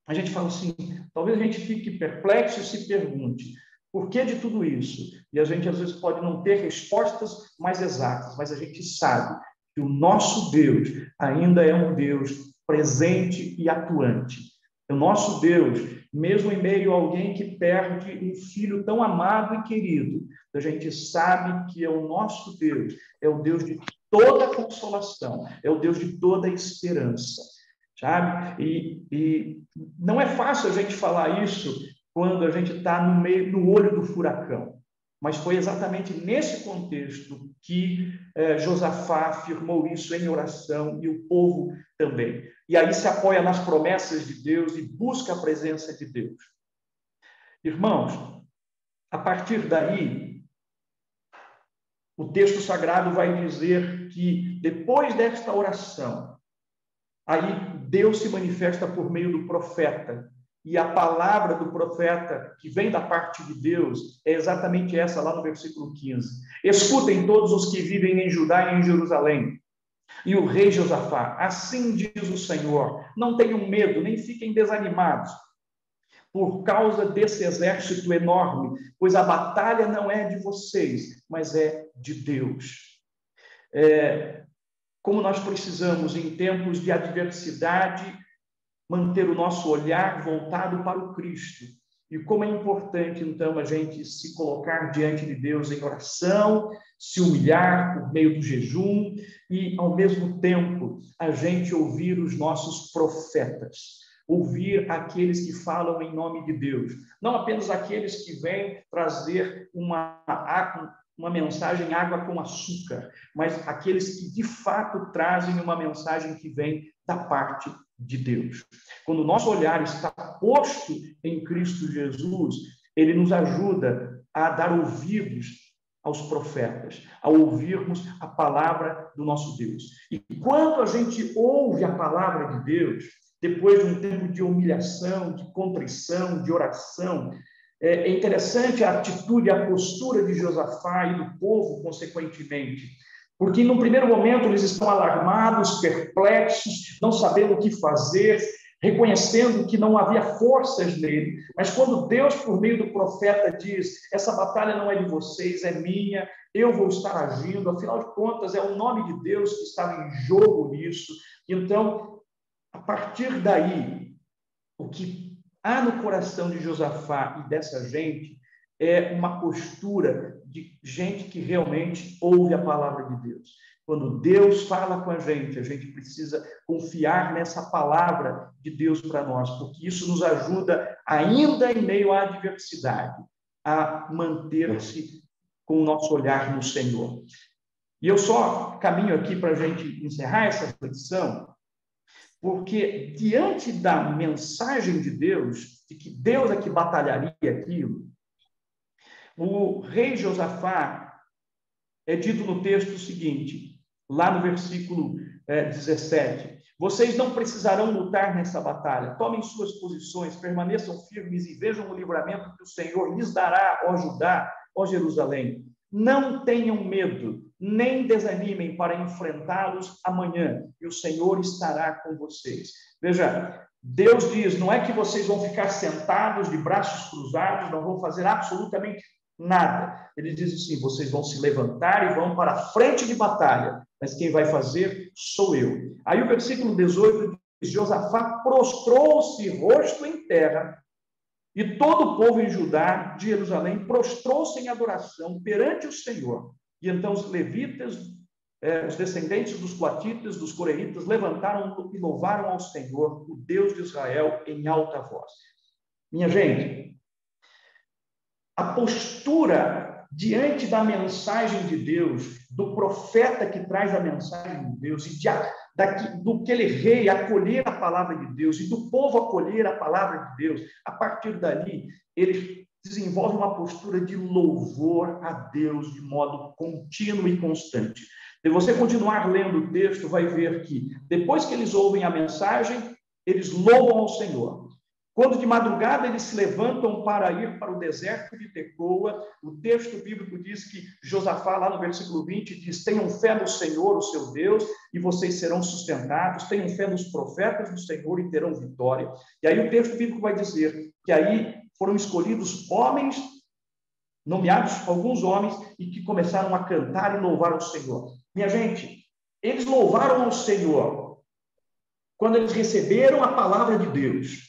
a gente fala assim, talvez a gente fique perplexo e se pergunte, por que de tudo isso? E a gente, às vezes, pode não ter respostas mais exatas, mas a gente sabe que o nosso Deus ainda é um Deus presente e atuante. O nosso Deus, mesmo em meio a alguém que perde um filho tão amado e querido, a gente sabe que é o nosso Deus, é o Deus de toda consolação, é o Deus de toda esperança, sabe? E não é fácil a gente falar isso quando a gente está no olho do furacão. Mas foi exatamente nesse contexto que Josafá afirmou isso em oração e o povo também. E aí se apoia nas promessas de Deus e busca a presença de Deus. Irmãos, a partir daí, o texto sagrado vai dizer que depois desta oração, aí Deus se manifesta por meio do profeta. E a palavra do profeta que vem da parte de Deus é exatamente essa lá no versículo 15. Escutem todos os que vivem em Judá e em Jerusalém. E o rei Josafá, assim diz o Senhor, não tenham medo, nem fiquem desanimados por causa desse exército enorme, pois a batalha não é de vocês, mas é de Deus. Como nós precisamos, em tempos de adversidade, manter o nosso olhar voltado para o Cristo. E como é importante, então, a gente se colocar diante de Deus em oração, se humilhar por meio do jejum e, ao mesmo tempo, a gente ouvir os nossos profetas, ouvir aqueles que falam em nome de Deus, não apenas aqueles que vêm trazer uma mensagem água com açúcar, mas aqueles que, de fato, trazem uma mensagem que vem da parte de Deus. Quando o nosso olhar está posto em Cristo Jesus, ele nos ajuda a dar ouvidos aos profetas, a ouvirmos a palavra do nosso Deus. E quando a gente ouve a palavra de Deus, depois de um tempo de humilhação, de contrição, de oração, é interessante a atitude, a postura de Josafá e do povo, consequentemente, porque, no primeiro momento, eles estão alarmados, perplexos, não sabendo o que fazer, reconhecendo que não havia forças nele. Mas quando Deus, por meio do profeta, diz, essa batalha não é de vocês, é minha, eu vou estar agindo, afinal de contas, é o nome de Deus que estava em jogo nisso. Então, a partir daí, o que há no coração de Josafá e dessa gente é uma postura de gente que realmente ouve a palavra de Deus. Quando Deus fala com a gente precisa confiar nessa palavra de Deus para nós, porque isso nos ajuda, ainda em meio à adversidade, a manter-se com o nosso olhar no Senhor. E eu só caminho aqui para a gente encerrar essa reflexão, porque diante da mensagem de Deus, de que Deus é que batalharia aquilo, o rei Josafá, é dito no texto o seguinte, lá no versículo 17, vocês não precisarão lutar nessa batalha, tomem suas posições, permaneçam firmes e vejam o livramento que o Senhor lhes dará, ó Judá, ó Jerusalém. Não tenham medo, nem desanimem para enfrentá-los amanhã, e o Senhor estará com vocês. Veja, Deus diz, não é que vocês vão ficar sentados de braços cruzados, não vão fazer absolutamente nada. Ele diz assim, vocês vão se levantar e vão para a frente de batalha, mas quem vai fazer sou eu. Aí o versículo 18 diz, Josafá prostrou-se rosto em terra, e todo o povo em Judá, de Jerusalém, prostrou-se em adoração perante o Senhor. E então os levitas, os descendentes dos coatitas, dos coreitas, levantaram e louvaram ao Senhor, o Deus de Israel, em alta voz. Minha gente, a postura diante da mensagem de Deus, do profeta que traz a mensagem de Deus, e do aquele rei acolher a palavra de Deus, e do povo acolher a palavra de Deus, a partir dali, eles desenvolvem uma postura de louvor a Deus de modo contínuo e constante. Se você continuar lendo o texto, vai ver que, depois que eles ouvem a mensagem, eles louvam ao Senhor. Quando de madrugada eles se levantam para ir para o deserto de Tecoa, o texto bíblico diz que Josafá, lá no versículo 20, diz, tenham fé no Senhor, o seu Deus, e vocês serão sustentados, tenham fé nos profetas do Senhor e terão vitória. E aí o texto bíblico vai dizer que aí foram escolhidos homens, nomeados alguns homens, e que começaram a cantar e louvar ao Senhor. Minha gente, eles louvaram ao Senhor quando eles receberam a palavra de Deus.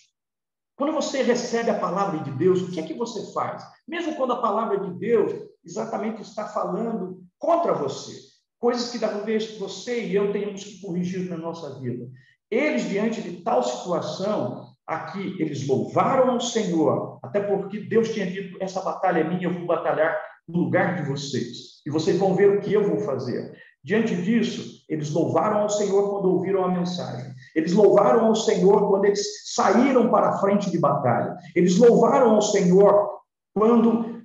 Quando você recebe a palavra de Deus, o que é que você faz? Mesmo quando a palavra de Deus exatamente está falando contra você, coisas que talvez você e eu tenhamos que corrigir na nossa vida. Eles, diante de tal situação, aqui, eles louvaram ao Senhor, até porque Deus tinha dito, essa batalha é minha, eu vou batalhar no lugar de vocês, e vocês vão ver o que eu vou fazer. Diante disso, eles louvaram ao Senhor quando ouviram a mensagem. Eles louvaram ao Senhor quando eles saíram para a frente de batalha. Eles louvaram ao Senhor quando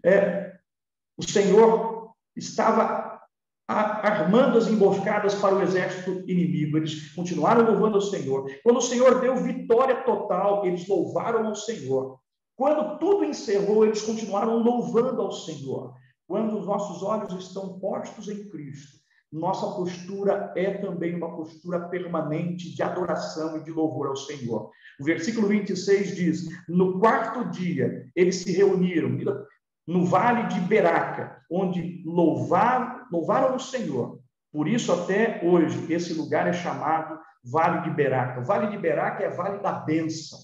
o Senhor estava armando as emboscadas para o exército inimigo. Eles continuaram louvando ao Senhor. Quando o Senhor deu vitória total, eles louvaram ao Senhor. Quando tudo encerrou, eles continuaram louvando ao Senhor. Quando os nossos olhos estão postos em Cristo, nossa postura é também uma postura permanente de adoração e de louvor ao Senhor. O versículo 26 diz, no quarto dia, eles se reuniram no vale de Beraca, onde louvaram o Senhor. Por isso, até hoje, esse lugar é chamado Vale de Beraca. O Vale de Beraca é Vale da Bênção.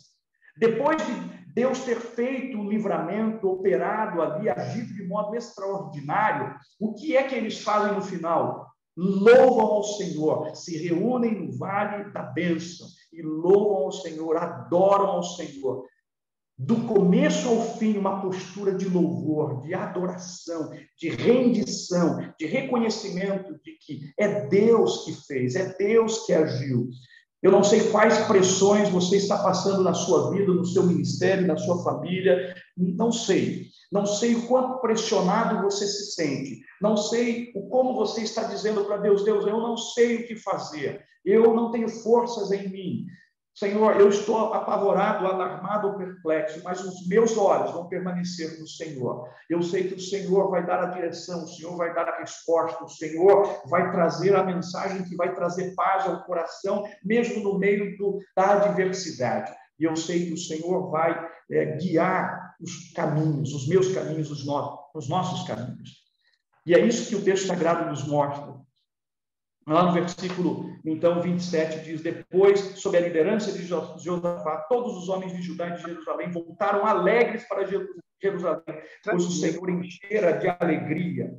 Depois de Deus ter feito o livramento, operado ali, agido de modo extraordinário, o que é que eles fazem no final? Louvam ao Senhor, se reúnem no Vale da Bênção e louvam ao Senhor, adoram ao Senhor. Do começo ao fim, uma postura de louvor, de adoração, de rendição, de reconhecimento de que é Deus que fez, é Deus que agiu. Eu não sei quais pressões você está passando na sua vida, no seu ministério, na sua família, não sei. Não sei o quanto pressionado você se sente. Não sei como você está dizendo para Deus, Deus, eu não sei o que fazer. Eu não tenho forças em mim. Senhor, eu estou apavorado, alarmado, perplexo, mas os meus olhos vão permanecer no Senhor. Eu sei que o Senhor vai dar a direção, o Senhor vai dar a resposta, o Senhor vai trazer a mensagem que vai trazer paz ao coração, mesmo no meio da adversidade. E eu sei que o Senhor vai guiar os caminhos, os meus caminhos, os nossos caminhos. E é isso que o texto sagrado nos mostra. Lá no versículo, então, 27, diz, depois, sob a liderança de Josafá, todos os homens de Judá e de Jerusalém voltaram alegres para Jerusalém, pois o Senhor enchera de alegria,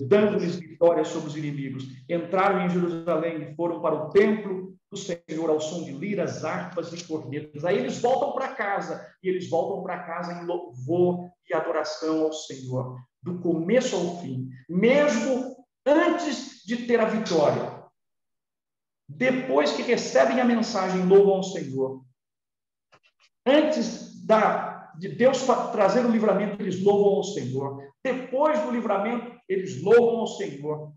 dando-lhes vitória sobre os inimigos. Entraram em Jerusalém e foram para o templo do Senhor ao som de liras, harpas e cornetas. Aí eles voltam para casa, e eles voltam para casa em louvor e adoração ao Senhor, do começo ao fim, mesmo antes de ter a vitória. Depois que recebem a mensagem, louvam ao Senhor. Antes de Deus trazer o livramento, eles louvam ao Senhor. Depois do livramento, eles louvam ao Senhor.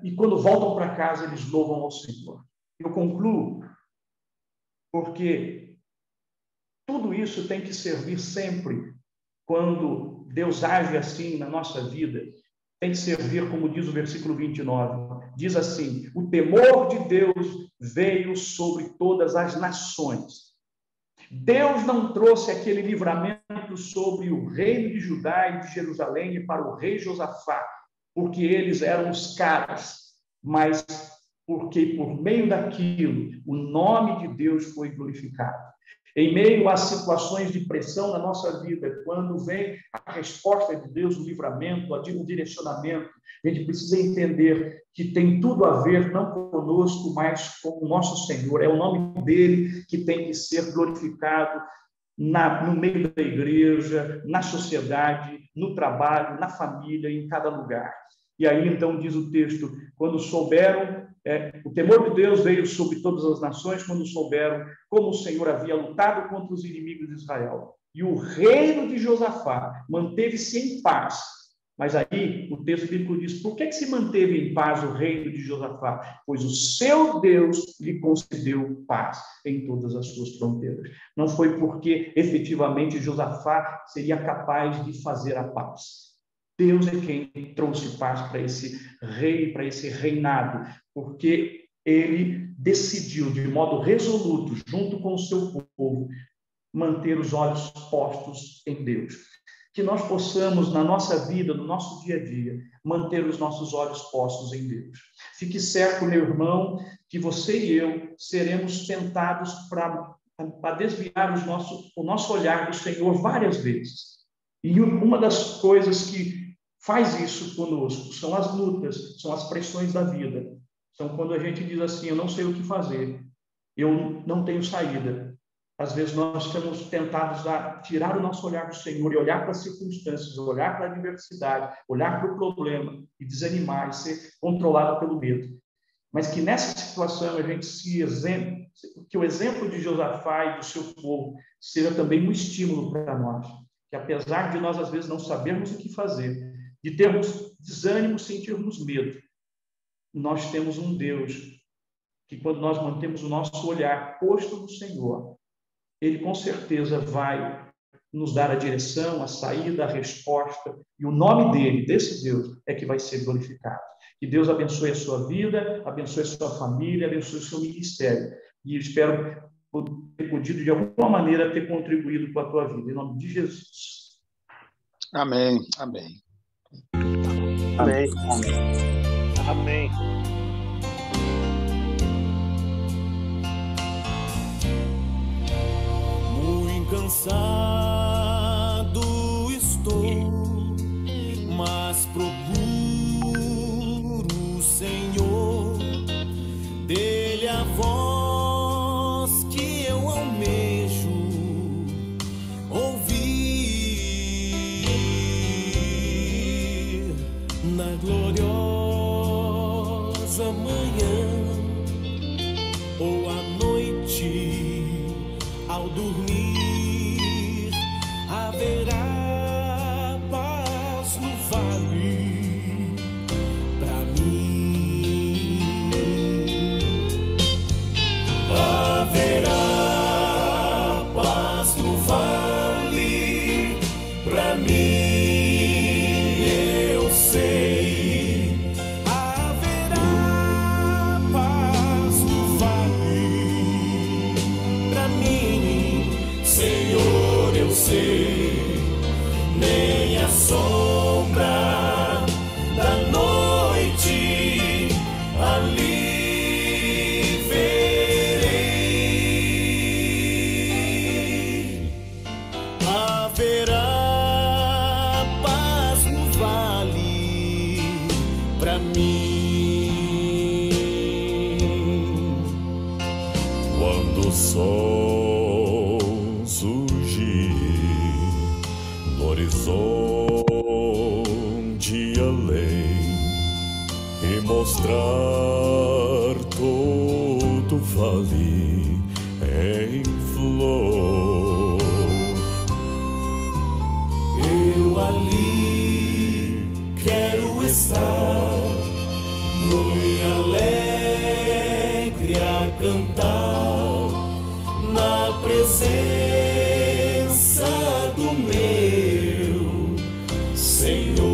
E quando voltam para casa, eles louvam ao Senhor. Eu concluo, porque tudo isso tem que servir sempre, quando Deus age assim na nossa vida, tem que servir, como diz o versículo 29, diz assim: o temor de Deus veio sobre todas as nações. Deus não trouxe aquele livramento sobre o reino de Judá e de Jerusalém para o rei Josafá, porque eles eram os caras, mas porque por meio daquilo o nome de Deus foi glorificado. Em meio às situações de pressão na nossa vida, quando vem a resposta de Deus, o livramento, o direcionamento, a gente precisa entender que tem tudo a ver, não conosco, mas com o nosso Senhor. É o nome dele que tem que ser glorificado no meio da igreja, na sociedade, no trabalho, na família, em cada lugar. E aí, então, diz o texto, quando souberam, o temor de Deus veio sobre todas as nações, quando souberam como o Senhor havia lutado contra os inimigos de Israel. E o reino de Josafá manteve-se em paz. Mas aí, o texto bíblico diz, por que se manteve em paz o reino de Josafá? Pois o seu Deus lhe concedeu paz em todas as suas fronteiras. Não foi porque, efetivamente, Josafá seria capaz de fazer a paz. Deus é quem trouxe paz para esse rei, para esse reinado, porque ele decidiu, de modo resoluto, junto com o seu povo, manter os olhos postos em Deus. Que nós possamos, na nossa vida, no nosso dia a dia, manter os nossos olhos postos em Deus. Fique certo, meu irmão, que você e eu seremos tentados para desviar o nosso olhar do Senhor várias vezes. E uma das coisas que faz isso conosco são as lutas, são as pressões da vida. São quando a gente diz assim, eu não sei o que fazer, eu não tenho saída. Às vezes nós estamos tentados a tirar o nosso olhar do Senhor e olhar para as circunstâncias, olhar para a adversidade, olhar para o problema e desanimar e ser controlado pelo medo. Mas que nessa situação a gente que o exemplo de Josafá e do seu povo seja também um estímulo para nós. Que apesar de nós às vezes não sabermos o que fazer, de termos desânimo, sentirmos medo, nós temos um Deus que, quando nós mantemos o nosso olhar posto no Senhor, Ele com certeza vai nos dar a direção, a saída, a resposta, e o nome dele, desse Deus, é que vai ser glorificado. Que Deus abençoe a sua vida, abençoe a sua família, abençoe o seu ministério. E espero ter podido, de alguma maneira, ter contribuído com a tua vida. Em nome de Jesus. Amém. Amém. Amém. Amém. Muito cansado estou, mas procuro o Senhor, dele a voz que eu almejo ouvir na gloriosa manhã ou à noite ao dormir. Haverá paz no vale pra mim. Haverá paz no vale pra mim. Eu sei. Haverá paz no vale pra mim, Senhor. Eu sei. Nem a sombra da noite ali verei. Haverá paz no vale pra mim. Quando o sol surgir no horizonte além e mostrar todo o vale em flor, eu ali quero estar, muito alegre a cantar na presença do meu Senhor.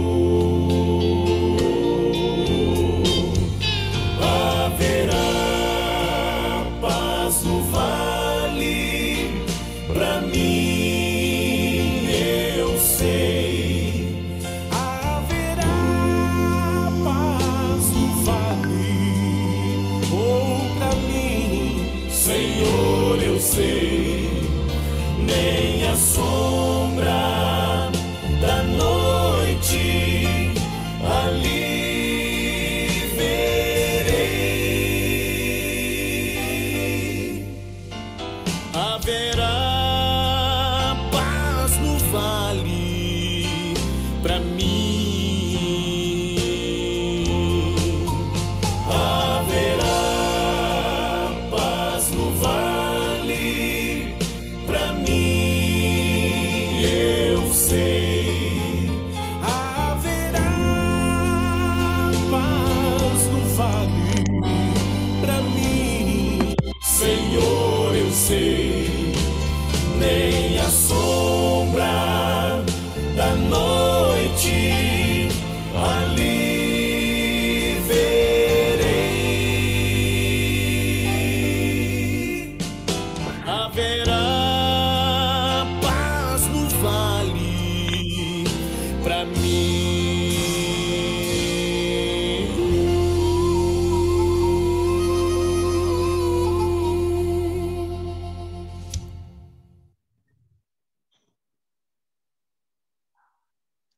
sei, nem a sombra da noite ali verei. Haverá paz no vale pra mim. Haverá paz no vale pra mim, eu sei. Haverá paz no vale pra mim, Senhor, eu sei. Nem a sombra da noite ali verei. Haverá paz no vale pra mim.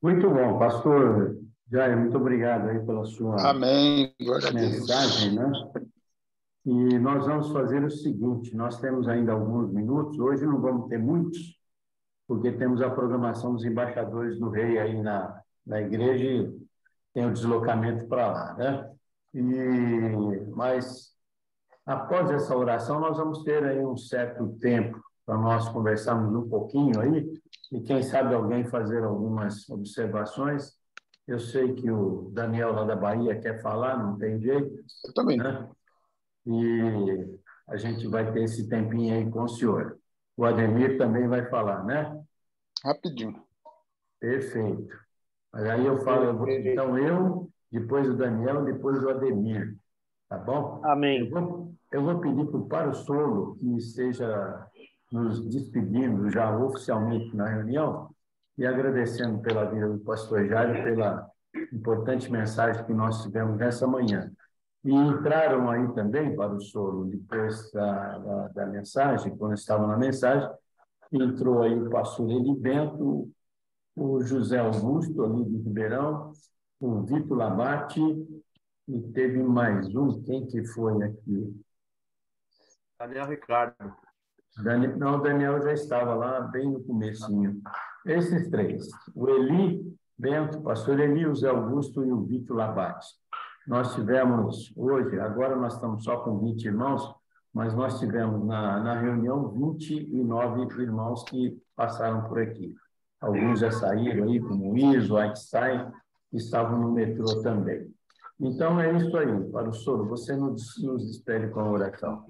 Muito bom, pastor Jair, muito obrigado aí pela sua Amém. Glória a Deus. mensagem, né? E nós vamos fazer o seguinte, nós temos ainda alguns minutos, hoje não vamos ter muitos, porque temos a programação dos embaixadores do rei aí na igreja e tem o deslocamento para lá, né? Mas após essa oração nós vamos ter aí um certo tempo para nós conversarmos um pouquinho aí e quem sabe alguém fazer algumas observações. Eu sei que o Daniel lá da Bahia quer falar, não tem jeito. Eu também. Né? E a gente vai ter esse tempinho aí com o senhor. O Ademir também vai falar, né? Rapidinho. Perfeito. Mas aí eu falo, então eu, depois o Daniel, depois o Ademir. Tá bom? Amém. Eu vou pedir para o Paro Solo que esteja nos despedindo já oficialmente na reunião e agradecendo pela vida do pastor Jairo, pela importante mensagem que nós tivemos nessa manhã. E entraram aí também, Paro Solo, depois da mensagem, quando estavam na mensagem, entrou aí o pastor Eli Bento, o José Augusto, ali de Ribeirão, o Vitor Labate, e teve mais um, quem que foi aqui? Daniel Ricardo. Não, o Daniel já estava lá bem no comecinho. Esses três, o Eli Bento, o pastor Eli, o Zé Augusto e o Vitor Labate. Nós tivemos hoje, agora nós estamos só com 20 irmãos, mas nós tivemos na reunião 29 irmãos que passaram por aqui. Alguns já saíram aí, como o Iso, o Einstein, que estavam no metrô também. Então é isso aí, Paro Solo, você nos despede com a oração.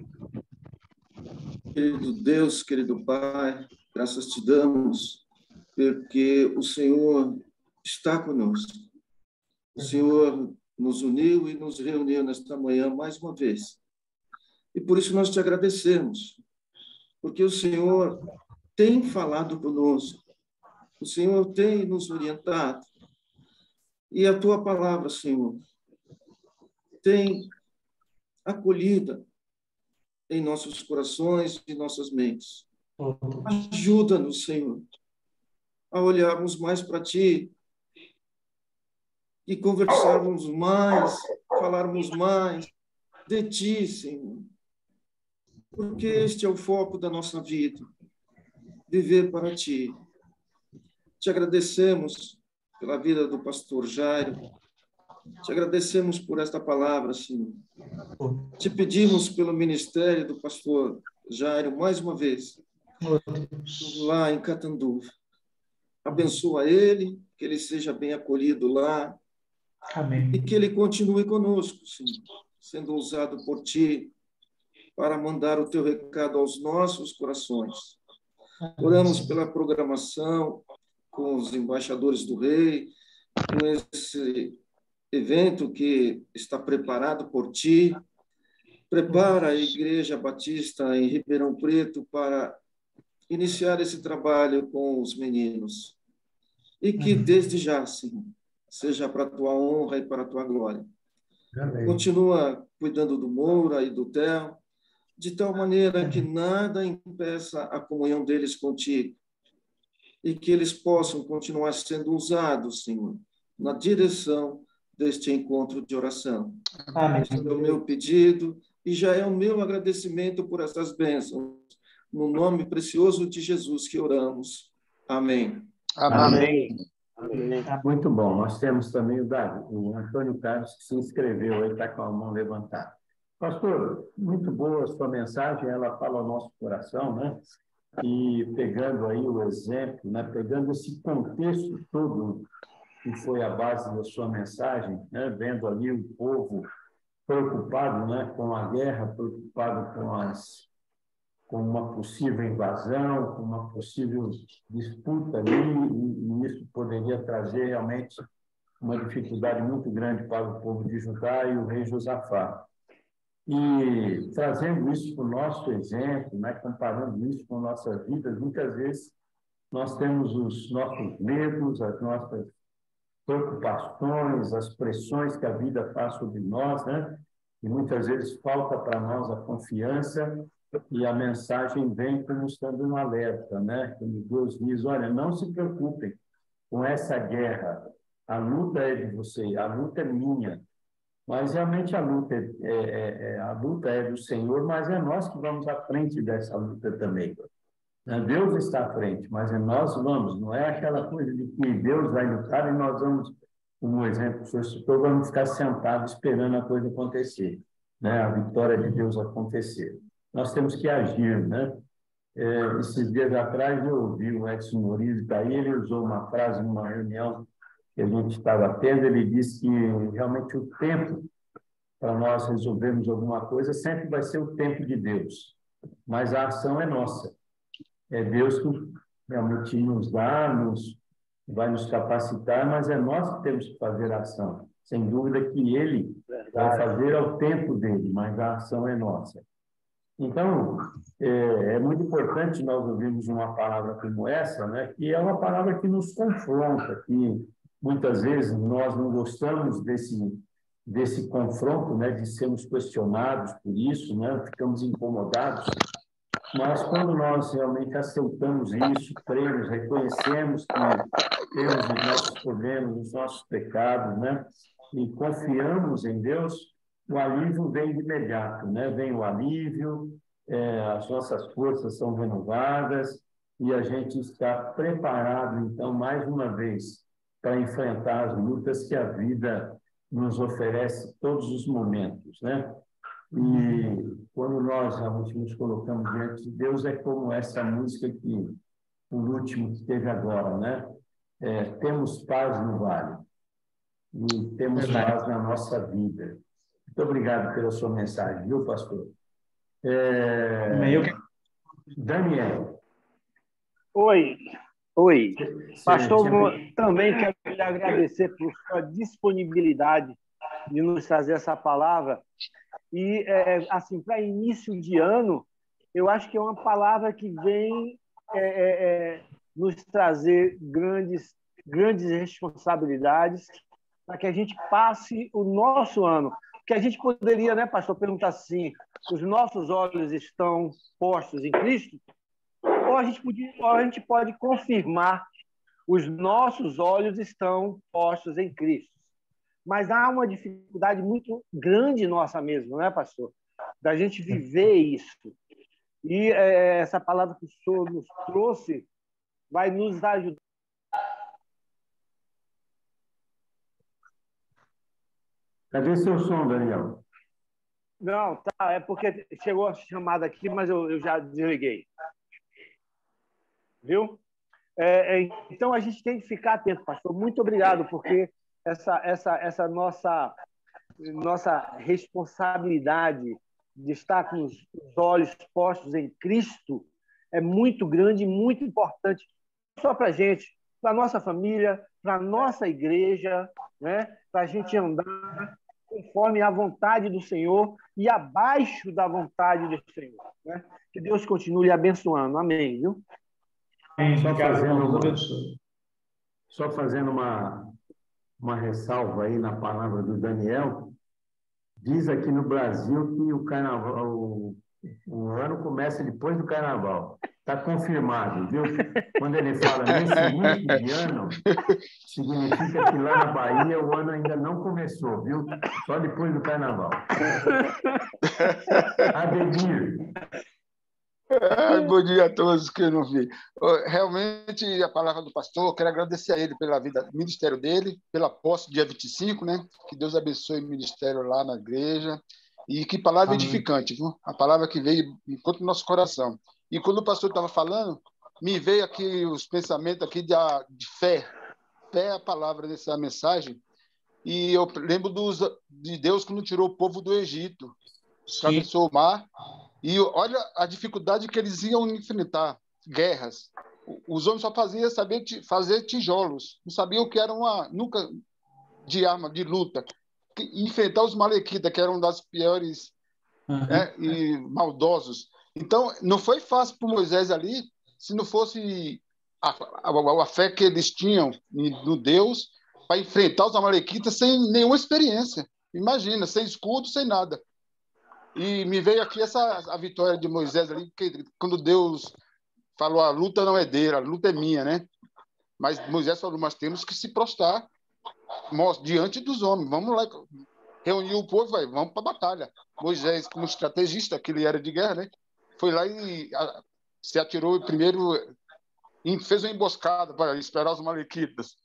Querido Deus, querido Pai, graças te damos, porque o Senhor está conosco. O Senhor nos uniu e nos reuniu nesta manhã mais uma vez. E por isso nós te agradecemos, porque o Senhor tem falado conosco, o Senhor tem nos orientado, e a tua palavra, Senhor, tem acolhida em nossos corações e nossas mentes. Ajuda-nos, Senhor, a olharmos mais para ti e conversarmos mais, falarmos mais de ti, Senhor. Porque este é o foco da nossa vida, viver para ti. Te agradecemos pela vida do pastor Jairo, te agradecemos por esta palavra, Senhor. Te pedimos pelo ministério do pastor Jairo, mais uma vez, lá em Catanduva. Abençoa ele, que ele seja bem acolhido lá. Amém. E que ele continue conosco, Senhor, sendo usado por ti para mandar o teu recado aos nossos corações. Oramos pela programação com os embaixadores do Rei, com esse evento que está preparado por ti. Prepara a Igreja Batista em Ribeirão Preto para iniciar esse trabalho com os meninos. E que desde já, Senhor, seja para a tua honra e para a tua glória. Amém. Continua cuidando do Moura e do Theo, de tal maneira que nada impeça a comunhão deles contigo, e que eles possam continuar sendo usados, Senhor, na direção deste encontro de oração. Amém. Esse é o meu pedido e já é o meu agradecimento por essas bênçãos. No nome precioso de Jesus que oramos. Amém. Amém. Amém. Muito bom. Nós temos também o Antônio Carlos, que se inscreveu, ele está com a mão levantada. Pastor, muito boa a sua mensagem, ela fala ao nosso coração, né? E pegando aí o exemplo, né? Pegando esse contexto todo que foi a base da sua mensagem, né? Vendo ali o povo preocupado, né? Com a guerra, preocupado com uma possível invasão, com uma possível disputa ali, e isso poderia trazer realmente uma dificuldade muito grande para o povo de Judá e o rei Josafá. E trazendo isso para o nosso exemplo, né, comparando isso com nossas vidas, muitas vezes nós temos os nossos medos, as nossas preocupações, as pressões que a vida faz sobre nós, né? E muitas vezes falta para nós a confiança, e a mensagem vem como nos dando um alerta, né? Quando Deus diz, olha, não se preocupem com essa guerra, a luta é de você, a luta é minha, mas realmente a luta é do Senhor, mas é nós que vamos à frente dessa luta também. Deus está à frente, mas nós vamos, não é aquela coisa de que Deus vai lutar e nós vamos, como exemplo, o senhor citou, vamos ficar sentados esperando a coisa acontecer, né? A vitória de Deus acontecer. Nós temos que agir, né? Esses dias atrás eu ouvi o Edson Moriz, daí ele usou uma frase numa reunião que a gente estava tendo, ele disse que realmente o tempo para nós resolvermos alguma coisa sempre vai ser o tempo de Deus, mas a ação é nossa. É Deus que realmente nos dá, vai nos capacitar, mas é nós que temos que fazer a ação. Sem dúvida que Ele vai fazer ao tempo dele, mas a ação é nossa. Então, é muito importante nós ouvirmos uma palavra como essa, né? Que é uma palavra que nos confronta, que muitas vezes nós não gostamos desse confronto, né? De sermos questionados por isso, né? Ficamos incomodados. Mas quando nós realmente aceitamos isso, cremos, reconhecemos que temos os nossos problemas, os nossos pecados, né? E confiamos em Deus, o alívio vem de imediato, né? Vem o alívio, as nossas forças são renovadas e a gente está preparado, então, mais uma vez, para enfrentar as lutas que a vida nos oferece todos os momentos, né? E quando nós realmente nos colocamos diante de Deus, é como essa música que, por último, que teve agora, né? Temos paz no vale e temos paz na nossa vida. Muito obrigado pela sua mensagem, viu, pastor? Daniel. Oi. Pastor, também quero lhe agradecer por sua disponibilidade de nos trazer essa palavra. E, assim, para início de ano, eu acho que é uma palavra que vem nos trazer grandes responsabilidades para que a gente passe o nosso ano. Que a gente poderia, né, pastor, perguntar assim, os nossos olhos estão postos em Cristo? Ou a gente pode confirmar, os nossos olhos estão postos em Cristo. Mas há uma dificuldade muito grande nossa mesmo, né, pastor? Da gente viver isso. E essa palavra que o senhor nos trouxe vai nos ajudar. Cadê seu som, Daniel? Não, tá, é porque chegou a chamada aqui, mas eu já desliguei. Viu? Então, a gente tem que ficar atento, pastor. Muito obrigado, porque essa nossa responsabilidade de estar com os olhos postos em Cristo é muito grande e muito importante, não só para a gente, para a nossa família, para a nossa igreja, né? Para a gente andar conforme a vontade do Senhor e abaixo da vontade do Senhor. Né? Que Deus continue abençoando. Amém. Viu? Só fazendo uma ressalva aí na palavra do Daniel, diz aqui no Brasil que o carnaval, ano começa depois do carnaval. Está confirmado, viu? Quando ele fala nesse início de ano, significa que lá na Bahia o ano ainda não começou, viu? Só depois do carnaval. Ademir. Bom dia a todos que eu não vi. Realmente, a palavra do pastor, eu quero agradecer a ele pela vida, ministério dele, pela posse dia 25, né? Que Deus abençoe o ministério lá na igreja. E que palavra edificante, viu? A palavra que veio enquanto no nosso coração. E quando o pastor estava falando, me veio aqui os pensamentos aqui de fé. Fé é a palavra dessa mensagem. E eu lembro de Deus quando tirou o povo do Egito, atravessou o mar. E olha a dificuldade que eles iam enfrentar, guerras. Os homens só faziam saber fazer tijolos, não sabiam o que era nunca de arma, de luta. Enfrentar os malequitas, que eram das piores né, e maldosos. Então, não foi fácil para Moisés ali, se não fosse a fé que eles tinham no Deus, para enfrentar os amalequitas sem nenhuma experiência. Imagina, sem escudo, sem nada. E me veio aqui a vitória de Moisés ali, quando Deus falou, a luta não é dele, a luta é minha, né? Mas Moisés falou, nós temos que se prostrar diante dos homens. Vamos lá, reunir o povo, vamos para a batalha. Moisés, como estrategista, que ele era de guerra, né? Foi lá e se atirou primeiro e fez uma emboscada para esperar os malequitas.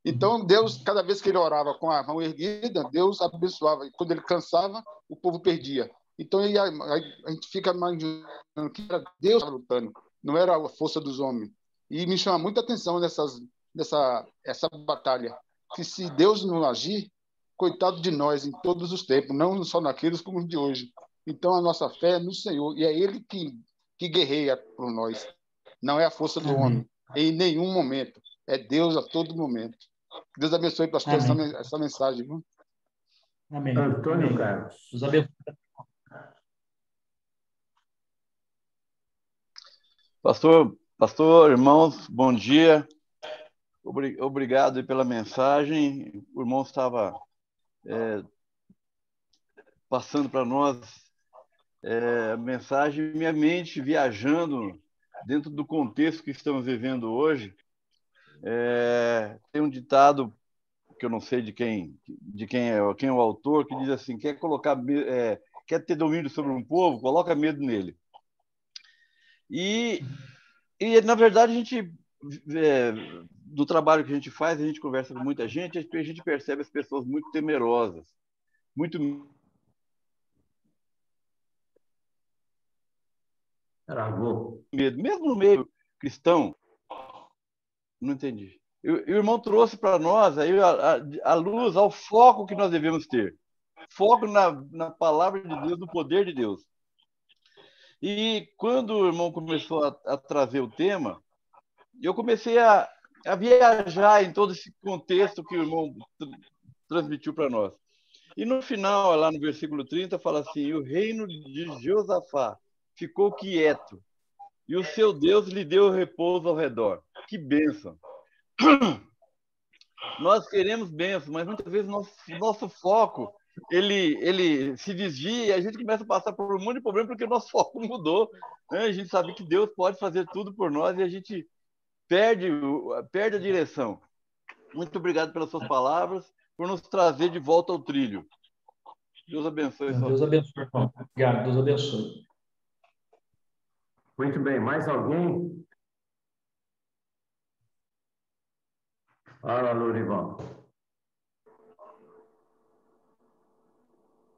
Então, Deus, cada vez que ele orava com a mão erguida, Deus abençoava. E quando ele cansava, o povo perdia. Então, aí a gente fica imaginando que era Deus lutando, não era a força dos homens. E me chama muita atenção essa batalha. Que se Deus não agir, coitado de nós em todos os tempos, não só naqueles como de hoje. Então, a nossa fé é no Senhor. E é Ele que guerreia por nós. Não é a força do homem, em nenhum momento. É Deus a todo momento. Deus abençoe, pastor, essa mensagem. Viu? Amém. Antônio Carlos. Deus abençoe. Pastor, irmãos, bom dia. Obrigado pela mensagem. O irmão estava passando para nós a mensagem, minha mente viajando dentro do contexto que estamos vivendo hoje. Tem um ditado que eu não sei de quem é o autor, que diz assim: quer ter domínio sobre um povo, coloca medo nele. E na verdade, a gente do trabalho que a gente faz, a gente conversa com muita gente, a gente percebe as pessoas muito temerosas, muito medo, mesmo no meio cristão. Não entendi. E o irmão trouxe para nós aí a luz ao foco que nós devemos ter. Foco na palavra de Deus, no poder de Deus. E quando o irmão começou a trazer o tema, eu comecei a viajar em todo esse contexto que o irmão transmitiu para nós. E no final, lá no versículo 30, fala assim: o reino de Josafá ficou quieto, e o seu Deus lhe deu repouso ao redor. Que bênção! Nós queremos bênção, mas muitas vezes nosso foco ele se desvia e a gente começa a passar por um monte de problema porque o nosso foco mudou, né? A gente sabe que Deus pode fazer tudo por nós e a gente perde a direção. Muito obrigado pelas suas palavras, por nos trazer de volta ao trilho. Deus abençoe. Deus abençoe, irmão. Obrigado, Deus abençoe. Muito bem, mais alguém? Fala, Lourival.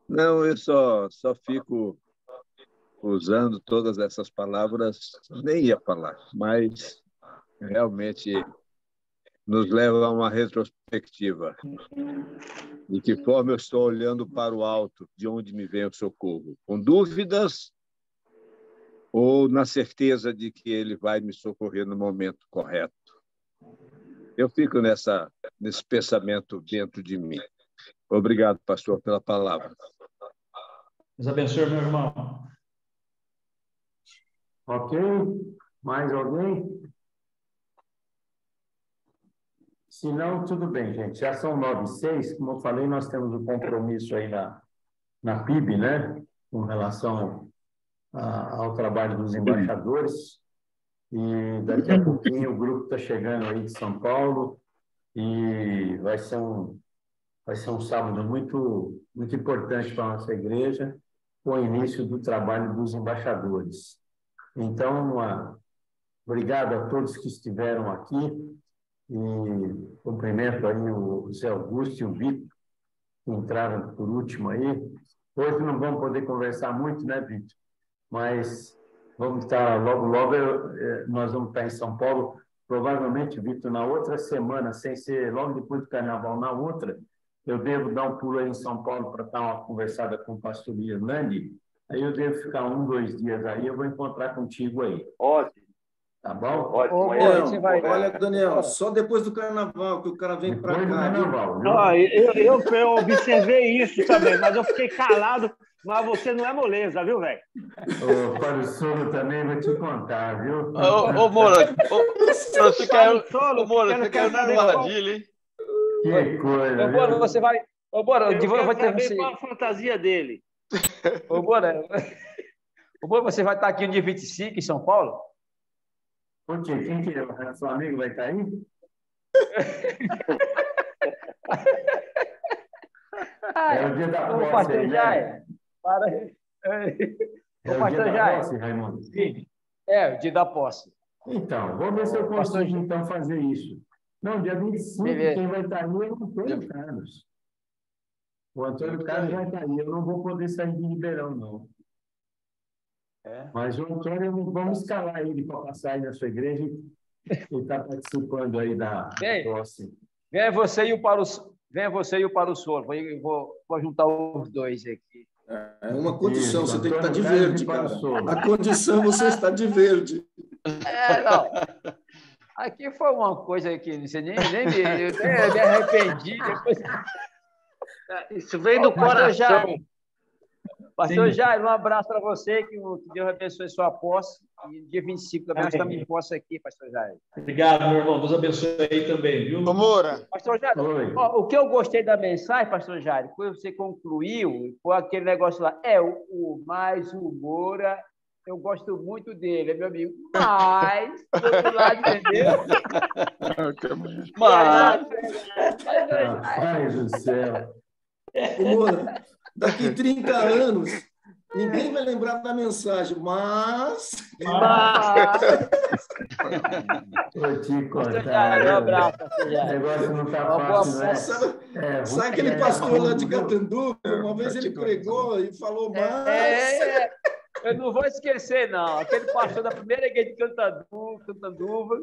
Não, eu só fico usando todas essas palavras, nem ia falar, mas realmente nos leva a uma retrospectiva. De que forma eu estou olhando para o alto, de onde me vem o socorro? Com dúvidas ou na certeza de que ele vai me socorrer no momento correto? Eu fico nesse pensamento dentro de mim. Obrigado, pastor, pela palavra. Deus abençoe, meu irmão. Ok? Mais alguém? Se não, tudo bem, gente. Já são 9h06. Como eu falei, nós temos um compromisso aí na PIB, né? Com relação ao trabalho dos embaixadores. E daqui a pouquinho o grupo está chegando aí de São Paulo e vai ser um sábado muito, muito importante para a nossa igreja, com o início do trabalho dos embaixadores. Então, obrigado a todos que estiveram aqui e cumprimento aí o Zé Augusto e o Vitor, que entraram por último aí. Hoje não vamos poder conversar muito, né, Vitor? Mas vamos estar, logo, nós vamos estar em São Paulo, provavelmente, Vitor, na outra semana, sem ser logo depois do Carnaval, na outra, eu devo dar um pulo aí em São Paulo para dar uma conversada com o pastor Irlande. Aí eu devo ficar 1, 2 dias aí, eu vou encontrar contigo aí. Ótimo. Tá bom? Ótimo. Olha, Daniel, só depois do Carnaval que o cara vem para cá. Eu observei isso também, mas eu fiquei calado. Mas você não é moleza, viu, velho? Para o Solo também vou te contar, viu? Ô, Moura, você caiu na armadilha, hein? Que coisa. Ô, Moura, você vai... Ô, Moura, eu vou ter você... qual a fantasia dele. Ô, Moura, você vai estar aqui no dia 25 em São Paulo? Por quê? Quem que é? O seu amigo vai estar aí? É o dia da posse aí, né? Para... É o dia da posse, Raimundo? É, o dia da posse. Então, vamos ver se eu consigo então fazer isso. Não, dia 25, quem vai estar aí é o Antônio Carlos. O Antônio Carlos vai estar aí. Eu não vou poder sair de Ribeirão, não. Mas o Antônio, vamos escalar ele para passar aí na sua igreja e está participando aí da posse. Venha você e o Paulo Solo. Vou juntar os dois aqui. É uma condição, você tem que estar de verde, cara. A condição você está de verde. Não. Aqui foi uma coisa que não sei nem me arrependi. Depois... Isso vem do coração. Pastor Jair, um abraço para você, que Deus abençoe sua posse. E dia 25 também nós estamos em posse aqui, Pastor Jair. Obrigado, meu irmão. Deus abençoe aí também, viu? Ô, Moura. Pastor Jair, o que eu gostei da mensagem, Pastor Jair, quando você concluiu, foi aquele negócio lá, mais o Moura, eu gosto muito dele, é meu amigo, mas, do outro lado, entendeu? Rapaz do céu. Ô, Moura, daqui 30 anos, ninguém vai lembrar da mensagem, mas... Vou te contar. Um abraço, o negócio não está fácil, né? Sabe aquele pastor lá de Catanduva? Uma vez ele pregou e falou, mas... Eu não vou esquecer, não. Aquele pastor da primeira igreja de Catanduva.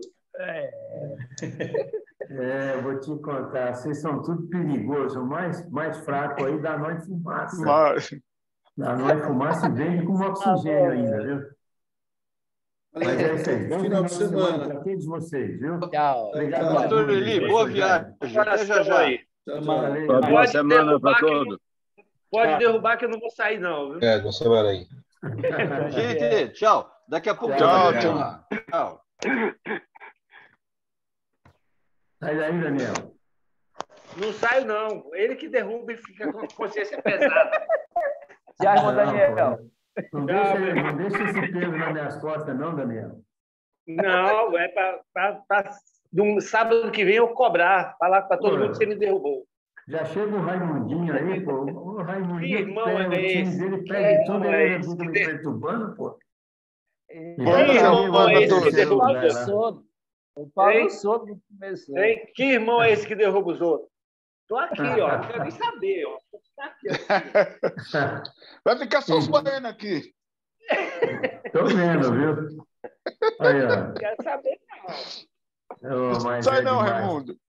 Vou te contar. Vocês são tudo perigosos. O mais fraco aí dá nó de fumaça. Dá nó de fumaça e vende com oxigênio ainda, viu? Mas é isso aí. Bom final de semana para todos vocês, viu? Tchau. Obrigado. Pastor Eli, boa viagem. Até já. Boa semana para todos. Pode derrubar que eu não vou sair, não, viu? Boa semana aí. Gente, tchau. Daqui a pouco. Tchau. Sai daí, Daniel. Não saio, não. Ele que derruba e fica com a consciência pesada. Tchau, Daniel. Não deixa esse peso nas minhas costas, não, Daniel. Não, é para sábado que vem eu cobrar. Falar para todo mundo que você me derrubou. Já chega o Raimundinho aí, pô. O Raimundinho, que irmão é esse? Ele perde tudo, ele fica me perturbando, pô. Que irmão é esse que derruba os outros? O Paulo Soube começou. Que irmão é esse que derruba os outros? Estou aqui, ó. Não quero nem saber, ó. Vai ficar só os baianos aqui. Tô vendo, viu? Aí, ó. Não quero saber, não. Sai não, Raimundo.